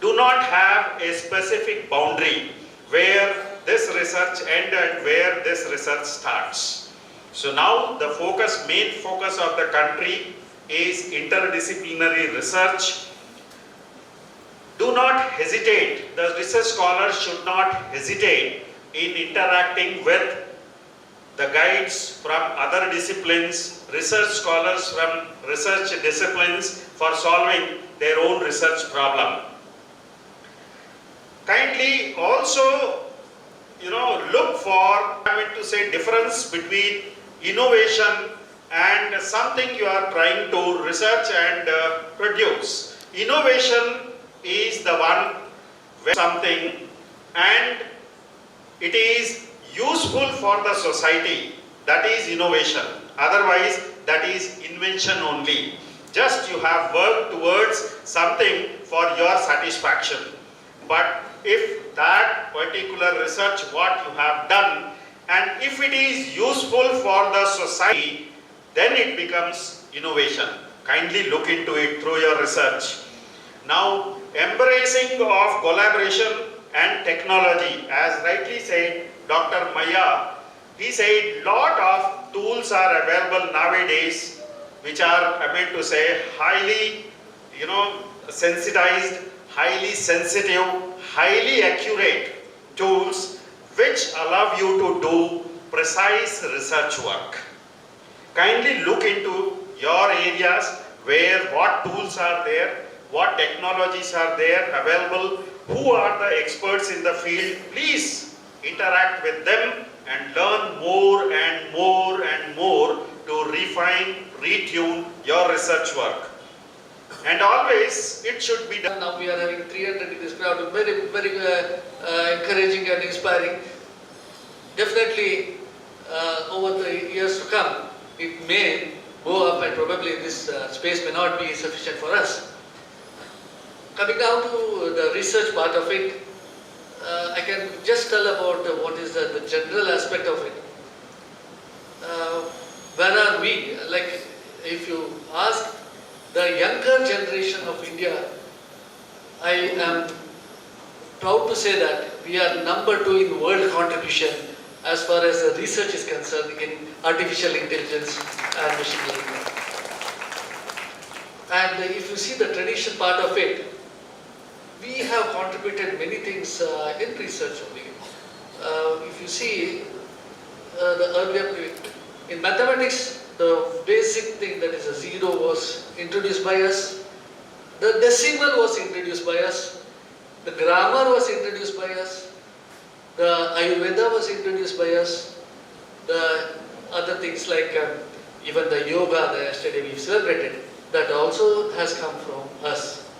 [SPEAKER 4] do not have a specific boundary where this research ends and where this research starts. So now the main focus of the country is interdisciplinary research. Do not hesitate, the research scholars should not hesitate in interacting with the guides from other disciplines, research scholars from research disciplines for solving their own research problem. Kindly also, look for, difference between innovation and something you are trying to research and produce. Innovation is the one where something and it is useful for the society, that is innovation. Otherwise, that is invention only. Just you have worked towards something for your satisfaction. But if that particular research what you have done and if it is useful for the society, then it becomes innovation. Kindly look into it through your research. Now, embracing of collaboration and technology, as rightly said Dr. Maya, he said lot of tools are available nowadays which are, highly, sensitized, highly sensitive, highly accurate tools which allow you to do precise research work. Kindly look into your areas where what tools are there, what technologies are there available, who are the experts in the field. Please interact with them and learn more and more and more to refine, retune your research work. And always it should be done.
[SPEAKER 18] Now we are having 300 in this crowd, very, very encouraging and inspiring. Definitely over the years to come, it may go up and probably this space may not be sufficient for us. Coming down to the research part of it, I can just tell about what is the general aspect of it. Where are we? Like if you ask the younger generation of India, I am proud to say that we are number 2 in world contribution as far as the research is concerned in artificial intelligence and machine learning. And if you see the tradition part of it, we have contributed many things in research only. If you see the earlier, in mathematics, the basic thing that is a zero was introduced by us, the decimal was introduced by us, the grammar was introduced by us, the Ayurveda was introduced by us, the other things like even the yoga that yesterday we celebrated, that also has come from us.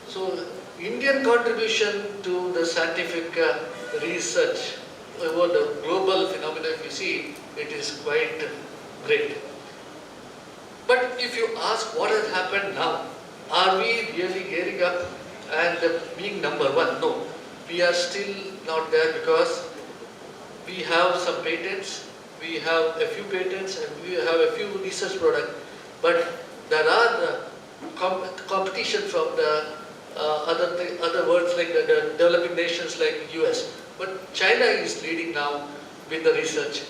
[SPEAKER 18] So Indian contribution to the scientific research over the global phenomena, if you see, it is quite great. But if you ask what has happened now, are we really gearing up and being number 1? No, we are still not there because we have some patents, we have a few patents and we have a few research products, but there are the competition from the other worlds like the developing nations like US. But China is leading now with the research.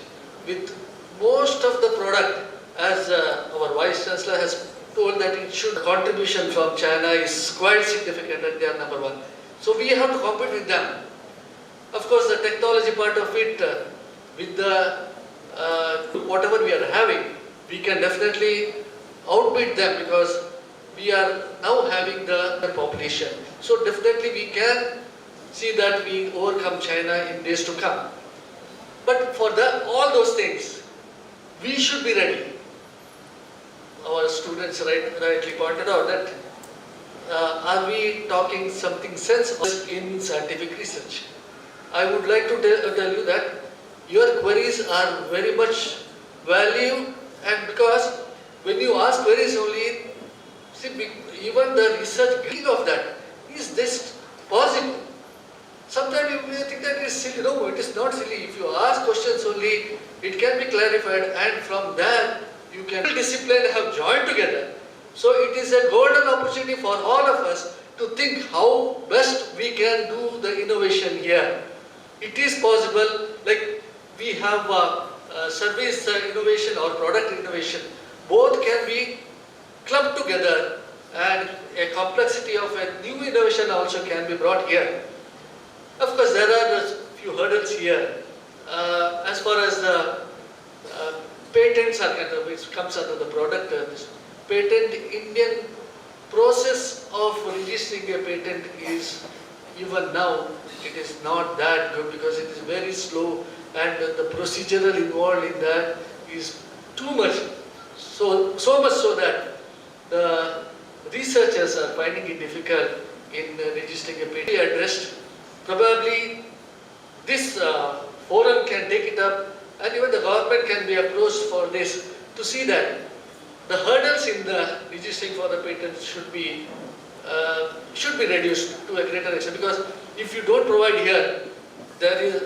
[SPEAKER 18] With most of the product, as our Vice Chancellor has told that it should, contribution from China is quite significant and they are number 1. So we have to compete with them. Of course the technology part of it, with the whatever we are having, we can definitely outbid them because we are now having the population. So definitely we can see that we overcome China in days to come. But for all those things, we should be ready. Our students rightly pointed out that are we talking something sensible in scientific research? I would like to tell you that your queries are very much value, and because when you ask queries only, see, even the research getting of that, is this possible? Sometimes you may think that it is silly. No, it is not silly. If you ask questions only, it can be clarified, and from there you can discipline have joined together. So it is a golden opportunity for all of us to think how best we can do the innovation here. It is possible, like we have service innovation or product innovation. Both can be clubbed together, and a complexity of a new innovation also can be brought here. Of course, there are a few hurdles here. As far as the patents are concerned, which comes under the product, this patent, Indian process of registering a patent is, even now, it is not that good because it is very slow, and the procedural involved in that is too much. So much so that the researchers are finding it difficult in registering a patent. Addressed, probably this forum can take it up, and even the government can be approached for this, to see that the hurdles in the registering for the patent should be reduced to a greater extent. Because if you don't provide here, there is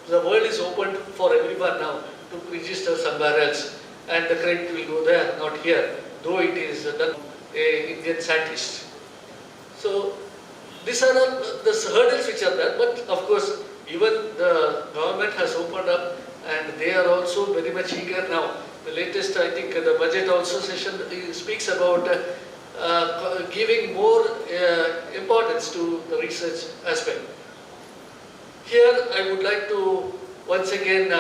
[SPEAKER 18] the world is open for everyone now to register somewhere else, and the credit will go there, not here, though it is done a Indian scientist. So these are all the hurdles which are there, but of course even the government has opened up, and they are also very much eager now. The latest, I think, the budget also session speaks about giving more importance to the research aspect. Here I would like to once again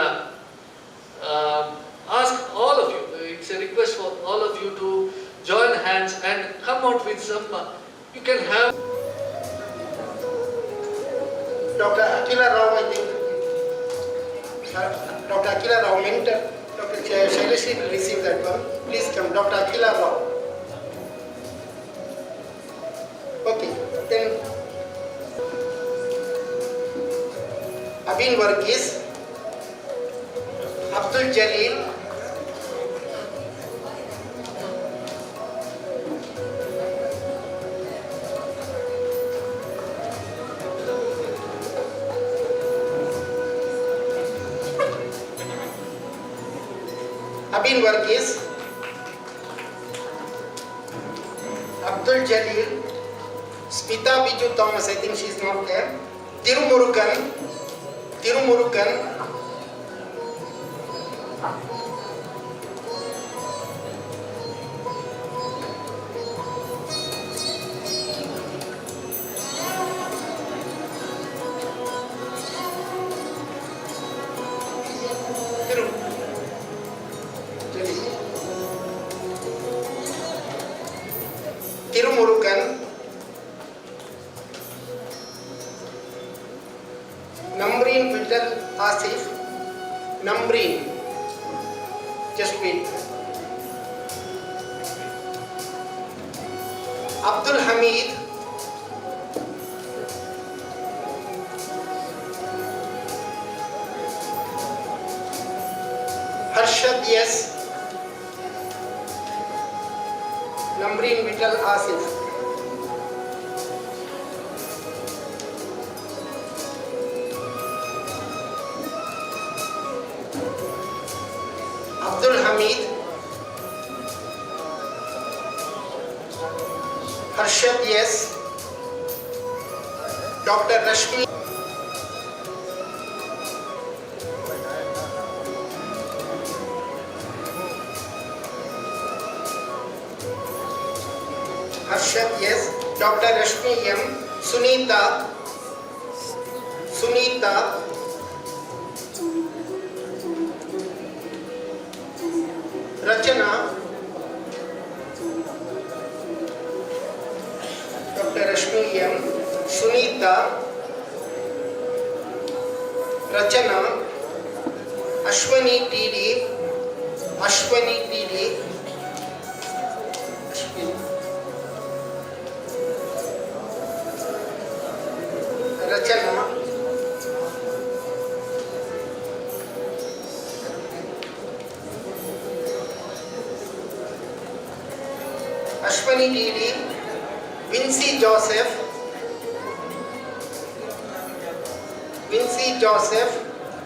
[SPEAKER 18] ask all of you, it's a request for all of you to join hands and come out with some, you can have.
[SPEAKER 1] Dr. Akila Rao, I think, Dr. Akila Rao, mentor, Dr. Shailesh will receive that one. Please come, Dr. Akila Rao. Okay, then Abin Varghese, Abdul Jalil, Abin Varghese, Abdul Jalil, Smita Biju Thomas, I think she is not there. Tirumurugan, Namreen Vidal Asif, Namreen, just wait. Abdul Hamid, Harshad, yes. Namreen Vidal Asif. Abdul Hamid, Harshad, yes. Dr. Rashmi, Harshad, yes. Dr. Rashmi M, Sunita, Rachana, Dr. Rashmi M, Sunita, Rachana, Ashwani TD, Rachana, Ashwani DD, Vincy Joseph,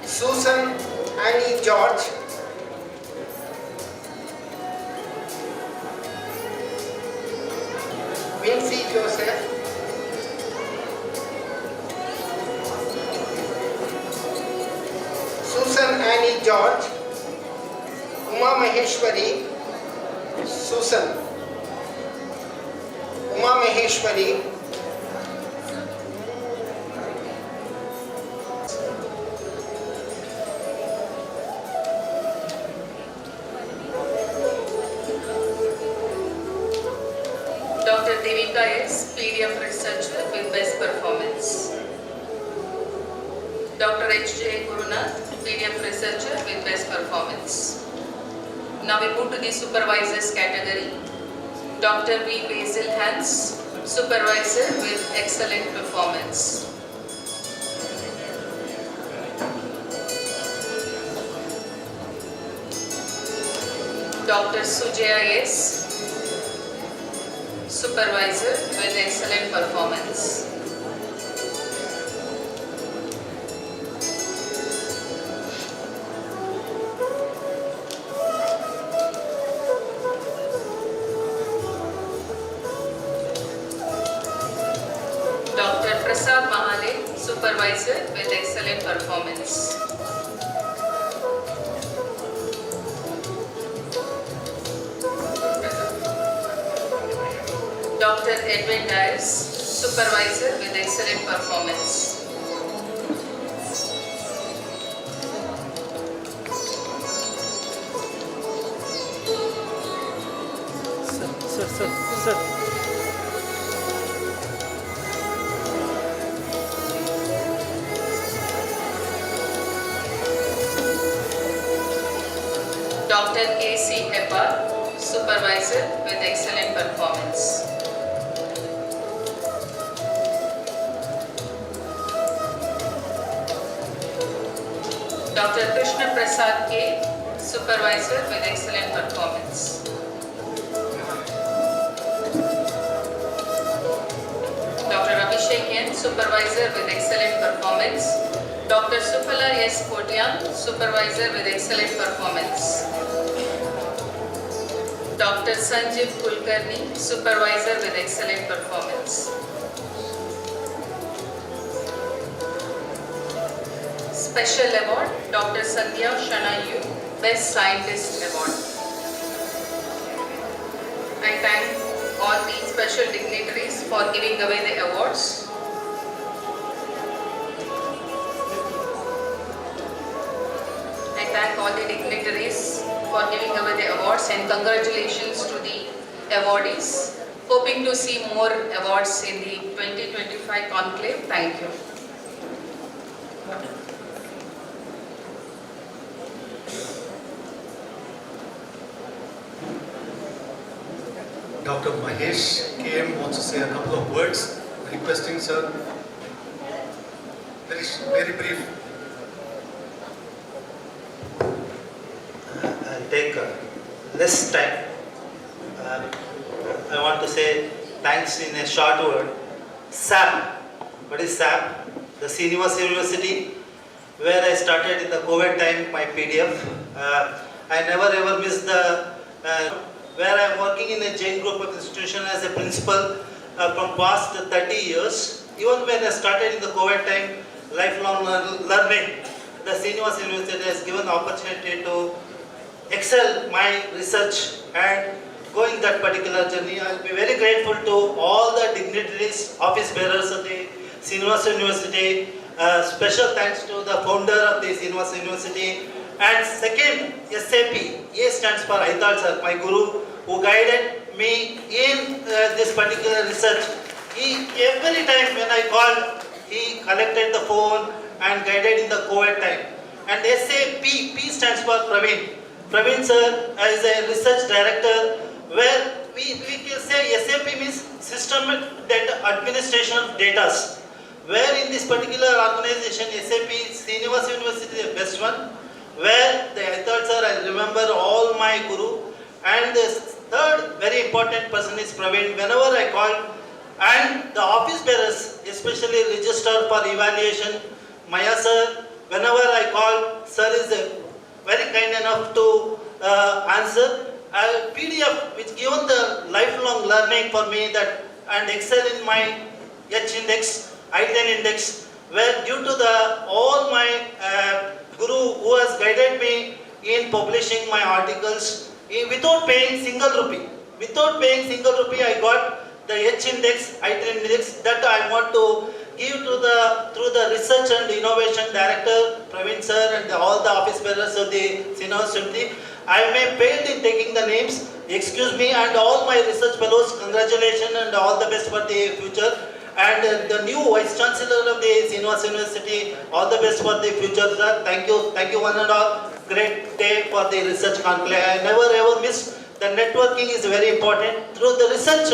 [SPEAKER 1] Susan Annie George, Vincy Joseph, Susan Annie George, Uma Maheshwari, Susan, Uma Maheshwari,
[SPEAKER 26] Dr. Devika S., PDF researcher with best performance. Dr. H.J. Gurunath, PDF researcher with best performance. Now we move to the supervisors category. Dr. V. Basil Hans, supervisor with excellent performance. Dr. Sujaya S., supervisor with excellent performance. Dr. Prasad Mahale, supervisor with excellent performance. Dr. Edwin Dias, supervisor with excellent performance.
[SPEAKER 2] Sir.
[SPEAKER 26] Dr. A.C. Hepar, supervisor with excellent performance. Dr. Krishna Prasad K., supervisor with excellent performance. Dr. Abhishek N., supervisor with excellent performance. Dr. Supala S. Kotian, supervisor with excellent performance. Dr. Sanjeev Kulkarni, supervisor with excellent performance. Special award, Dr. Sandhya Shanayu, Best Scientist Award. I thank all the special dignitaries for giving away the awards. I thank all the dignitaries for giving away the awards and congratulations to the awardees. Hoping to see more awards in the 2025 conclave. Thank you.
[SPEAKER 5] Dr. Mahesh KM wants to say a couple of words, requesting sir, very brief.
[SPEAKER 19] I'll take less time. I want to say thanks in a short word. SAP. What is SAP? The Srinivas University, where I started in the COVID time, my PDF. I never ever missed the, where I am working in a Jain group of institution as a principal from past 30 years. Even when I started in the COVID time, lifelong learning, the Srinivas University has given the opportunity to excel my research and going that particular journey. I will be very grateful to all the dignitaries, office bearers of the Srinivas University. Special thanks to the founder of the Srinivas University. And second, SAP. A stands for Aital sir, my guru, who guided me in this particular research. Every time when I called, he collected the phone and guided in the COVID time. And SAP, P stands for Praveen. Praveen sir is a research director, where we can say SAP means System Data Administration of Data. where in this particular organization, SAP, Srinivas University is the best one, where the third sir, I remember all my guru, and the third very important person is Praveen. Whenever I call, and the office bearers, especially register for evaluation, Maya sir, whenever I call, sir is very kind enough to answer. PDF which given the lifelong learning for me that and excel in my H index, I10 index, where due to the all my guru who has guided me in publishing my articles without paying single rupee. Without paying single rupee, I got the H index, I10 index that I want to give to the through the research and innovation director Praveen sir and all the office bearers of the Srinivas University. I may failed in taking the names, excuse me, and all my research fellows, congratulations and all the best for the future. And the new Vice Chancellor of the Srinivas University, all the best for the future, sir. Thank you one and all. Great day for the research conclave. I never ever miss. The networking is very important. Through the research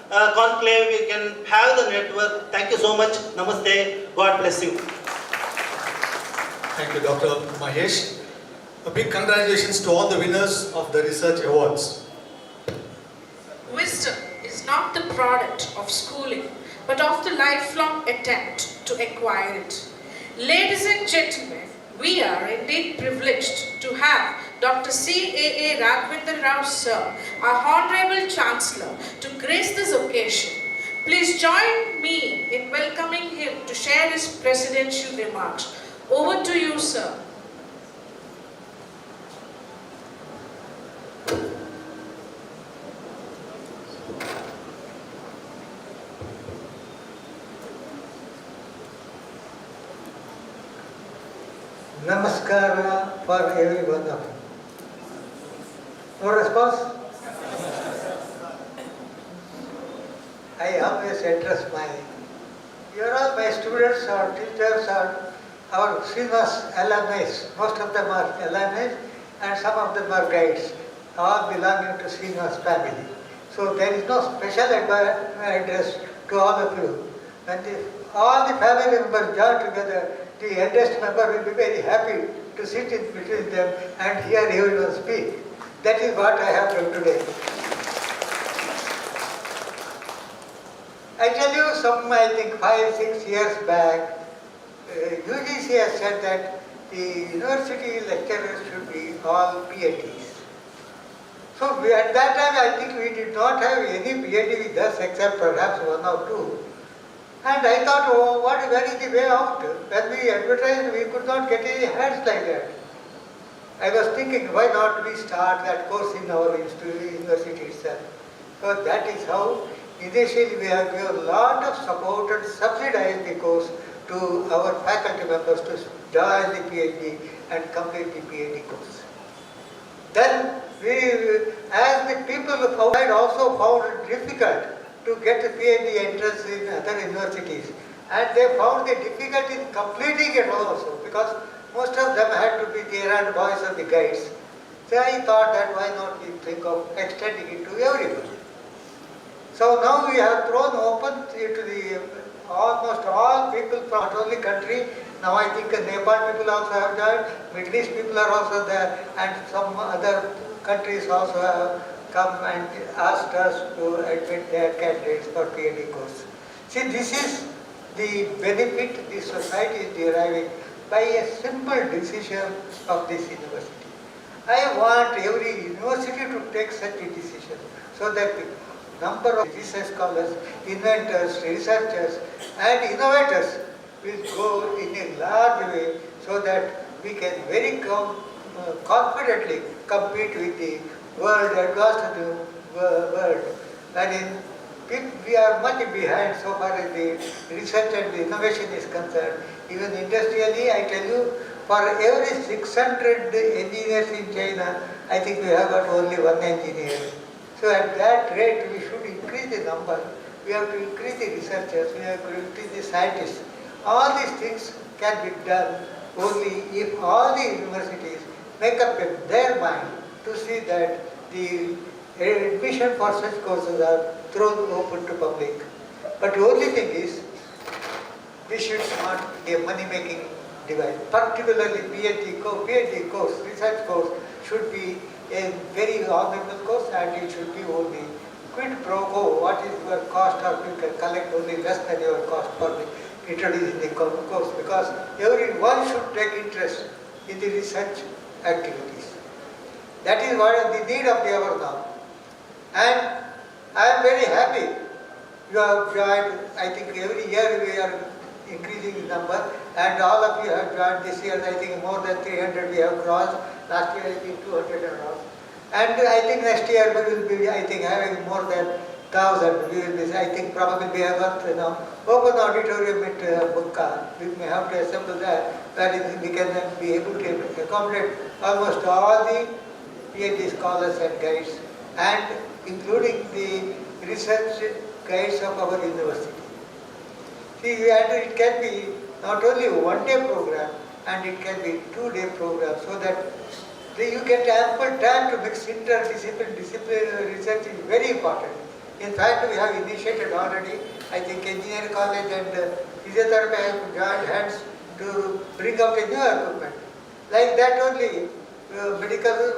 [SPEAKER 19] conclave, we can have the network. Thank you so much. Namaste. God bless you.
[SPEAKER 5] Thank you, Dr. Mahesh. A big congratulations to all the winners of the research awards.
[SPEAKER 11] Wisdom is not the product of schooling, but of the lifelong attempt to acquire it. Ladies and gentlemen, we are indeed privileged to have Dr. C.A.A. RAGHAVENDRA sir, our Honourable Chancellor, to grace this occasion. Please join me in welcoming him to share his presidential remarks. Over to you, sir.
[SPEAKER 2] Namaskara for every one of you. No response? I always address you are all my students or teachers or our Srinivas alumni. Most of them are alumni and some of them are guides, all belonging to Srinivas family. So there is no special address to all of you. When all the family members join together, the eldest member will be very happy to sit in between them and hear everyone speak. That is what I have done today. I tell you I think 5-6 years back, UGC has said that the university lecturers should be all PhDs. So at that time I think we did not have any PhD with us except perhaps one or two. And I thought, oh, where is the way out? When we advertised, we could not get any hands like that. I was thinking, why not we start that course in our university itself? So that is how initially we have given a lot of support and subsidized the course to our faculty members to join the PhD and complete the PhD course. Then as the people outside also found it difficult to get a PhD entrance in other universities, and they found the difficulty in completing it also because most of them had to be the errand boys or the guides. So I thought that why not we think of extending it to everybody. So now we have thrown open to the almost all people from not only country. Now I think Nepal people also have joined, Middle East people are also there, and some other countries also have come and asked us to admit their candidates for PhD course. See, this is the benefit the society is deriving by a simple decision of this university. I want every university to take such a decision so that the number of research scholars, inventors, researchers and innovators will go in a large way so that we can very confidently compete with the world, advanced world. Wherein we are much behind so far as the research and the innovation is concerned. Even industrially, I tell you, for every 600 engineers in China, I think we have got only one engineer. So at that rate, we should increase the number. We have to increase the researchers, we have to increase the scientists. All these things can be done only if all the universities make up their mind to see that the admission for such courses are thrown open to public. But the only thing is, this should not be a money-making device. Particularly PhD course, research course should be a very honorable course, and it should be only quid pro quo. What is your cost, or you can collect only less than your cost for the introducing the course, because everyone should take interest in the research activities. That is what is the need of the hour now. And I am very happy you have joined. I think every year we are increasing in number, and all of you have joined this year. I think more than 300 we have crossed. Last year I think 200 and all. And I think next year we will be, I think, having more than 1,000. We will be, I think, probably we have got open auditorium at Bukka. We may have to assemble that, where we can then be able to accommodate almost all the PhD scholars and guides, and including the research guides of our university. See, and it can be not only a one-day program, and it can be two-day program, so that you get ample time to mix interdisciplinary research is very important. In fact, we have initiated already, I think engineering college and physiotherapy have joined hands to bring out a new equipment. Like that only, medical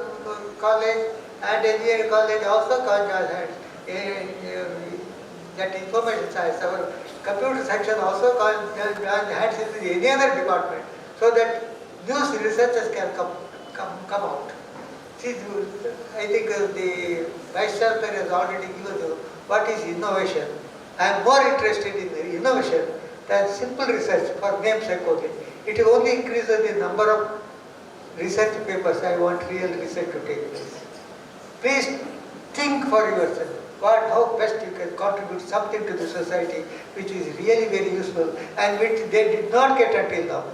[SPEAKER 2] college and engineering college also joined hands. That information science, our computer section also joined hands into any other department, so that new researchers can come out. See, I think the Vice Chancellor has already given you what is innovation. I am more interested in the innovation than simple research for namesake only. It only increases the number of research papers. I want real research to take place. Please think for yourself how best you can contribute something to the society which is really very useful and which they did not get until now.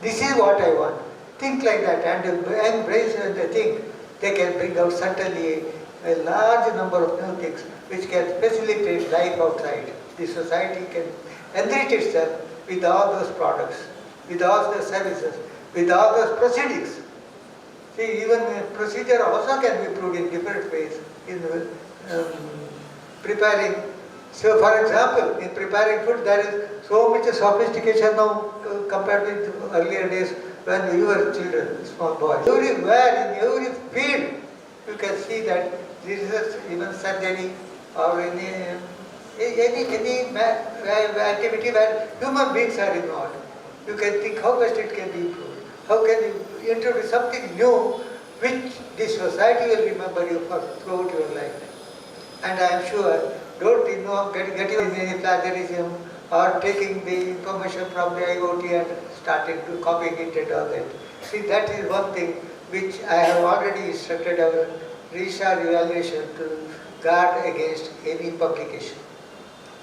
[SPEAKER 2] This is what I want. Think like that and embrace and think they can bring out certainly a large number of new things which can facilitate life outside. The society can enrich itself with all those products, with all those services, with all those proceedings. See, even procedure also can be improved in different ways in preparing. So, for example, in preparing food, there is so much sophistication now compared with earlier days when we were children, small boys. Everywhere, in every field, you can see that this is even surgery or any activity where human beings are involved. You can think how best it can be improved. How can you introduce something new which the society will remember you for throughout your life. And I am sure, don't get you in any plagiarism or taking the information from the IoT and starting to copying it and all that. See, that is one thing which I have already instructed our research evaluation to guard against any publication.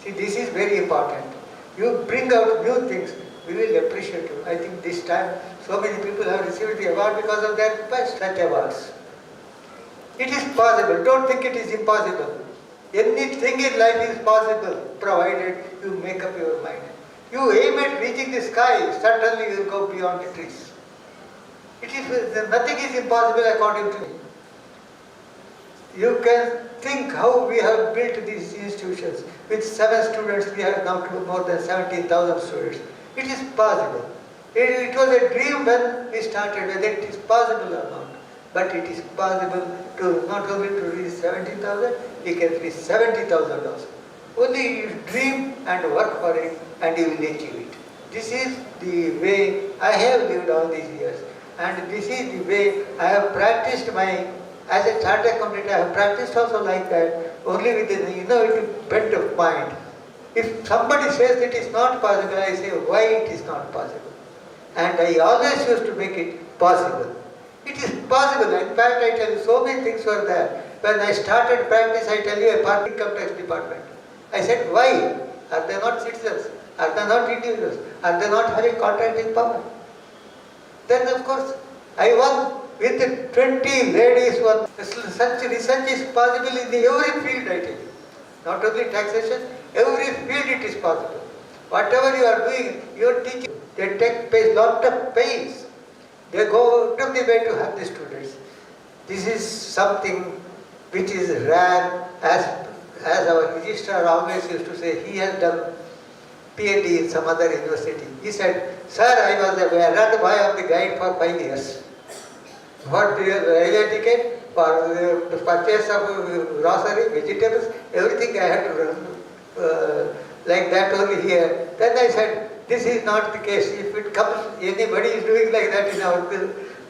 [SPEAKER 2] See, this is very important. You bring out new things, we will appreciate you. I think this time so many people have received the award because of their best such awards. It is possible. Don't think it is impossible. Anything in life is possible, provided you make up your mind. You aim at reaching the sky, certainly you will go beyond the trees. Nothing is impossible according to me. You can think how we have built these institutions. With 7 students, we have now more than 17,000 students. It is possible. It was a dream when we started, whether it is possible or not. But it is possible to not only to reach 17,000, we can reach 70,000 also. Only you dream and work for it and you will achieve it. This is the way I have lived all these years. And this is the way I have practiced as a chartered accountant, I have practiced also like that, only with an innovative bent of mind. If somebody says it is not possible, I say why it is not possible. And I always used to make it possible. It is possible. In fact, I tell you, so many things were there. When I started practice, I tell you, a part income tax department. I said, why? Are they not citizens? Are they not individuals? Are they not having contracting power? Then, of course, I won with 20 ladies. Such research is possible in every field, I tell you. Not only taxation, every field it is possible. Whatever you are doing, you are teaching. They take lot of pains. They go out of the way to have the students. This is something which is rare, as our registrar always used to say, he has done PhD in some other university. He said, "Sir, I was the errand boy of the guide for 5 years. For the railway ticket, for the purchase of grocery, vegetables, everything I had to run like that only here." Then I said, this is not the case. If it comes, anybody is doing like that in our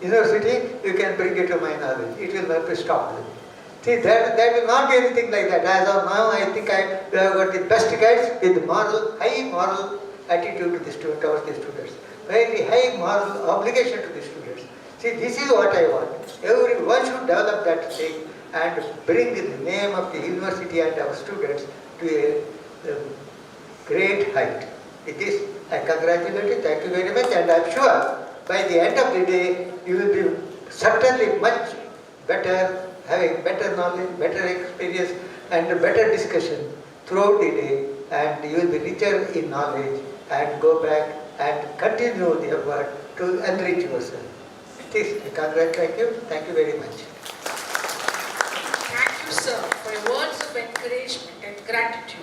[SPEAKER 2] university, you can bring it to my knowledge. It will not be stopped. See, that will not be anything like that. As of now, I think we have got the best guides with high moral attitude to the student, towards the students. Very high moral obligation to the students. See, this is what I want. Everyone should develop that thing and bring the name of the university and our students to a great height. With this, I congratulate you. Thank you very much. And I am sure by the end of the day, you will be certainly much better, having better knowledge, better experience, and better discussion throughout the day. And you will be richer in knowledge and go back and continue the effort to enrich yourself. Please, congratulate you. Thank you very much.
[SPEAKER 11] Thank you, sir, for your words of encouragement and gratitude.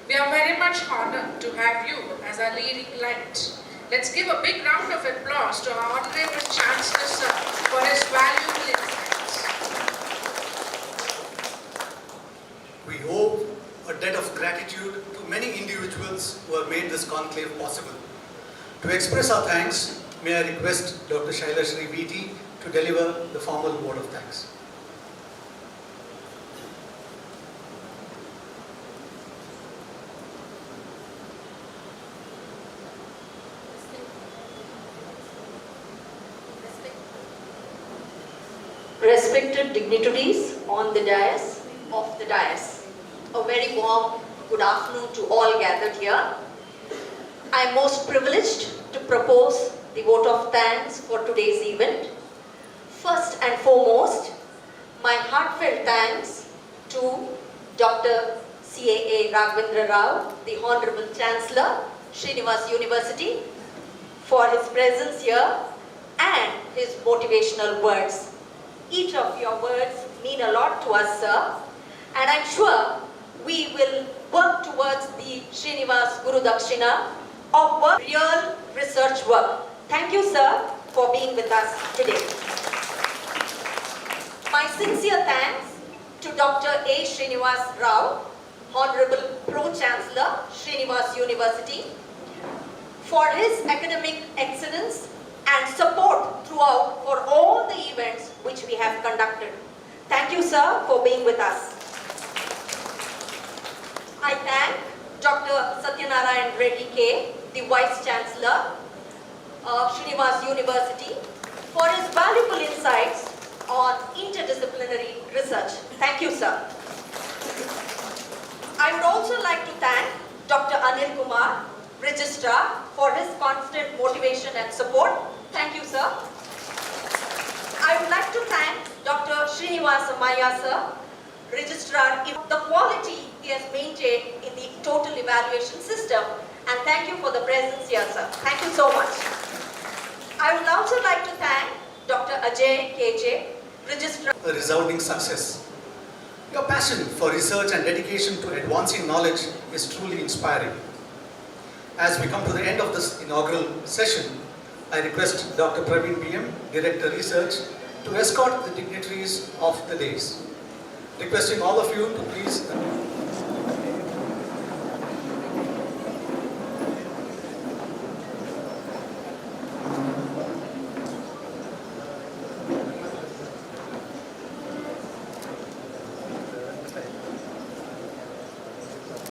[SPEAKER 11] We are very much honored to have you as our leading light. Let's give a big round of applause to our Honorable Chancellor, sir, for his valuable insights.
[SPEAKER 5] We owe a debt of gratitude to many individuals who have made this conclave possible. To express our thanks, may I request Dr. Shailashri VT to deliver the formal vote of thanks.
[SPEAKER 3] Respected dignitaries on the dais, a very warm good afternoon to all gathered here. I am most privileged to propose the vote of thanks for today's event. First and foremost, my heartfelt thanks to Dr. CAA Raghavendra Rao, the Honourable Chancellor, Srinivas University, for his presence here and his motivational words. Each of your words mean a lot to us, sir, and I'm sure we will work towards the Srinivas Guru Dakshina of work, real research work. Thank you, sir, for being with us today. My sincere thanks to Dr. A. Srinivas Rao, Honorable Pro-Chancellor, Srinivas University, for his academic excellence and support throughout for all the events which we have conducted. Thank you, sir, for being with us. I thank Dr. Satyanarayan Reddy K, the Vice Chancellor of Srinivas University, for his valuable insights on interdisciplinary research. Thank you, sir. I would also like to thank Dr. Anil Kumar, Registrar, for his constant motivation and support. Thank you, sir. I would like to thank Dr. Srinivas Maya, sir, Registrar, for the quality he has maintained in the total evaluation system. And thank you for the presence here, sir. Thank you so much. I would also like to thank Dr. Ajay KJ, Registrar.
[SPEAKER 5] A resounding success. Your passion for research and dedication to advancing knowledge is truly inspiring. As we come to the end of this inaugural session, I request Dr. Praveen PM, Director Research, to escort the dignitaries of the days. Requesting all of you to please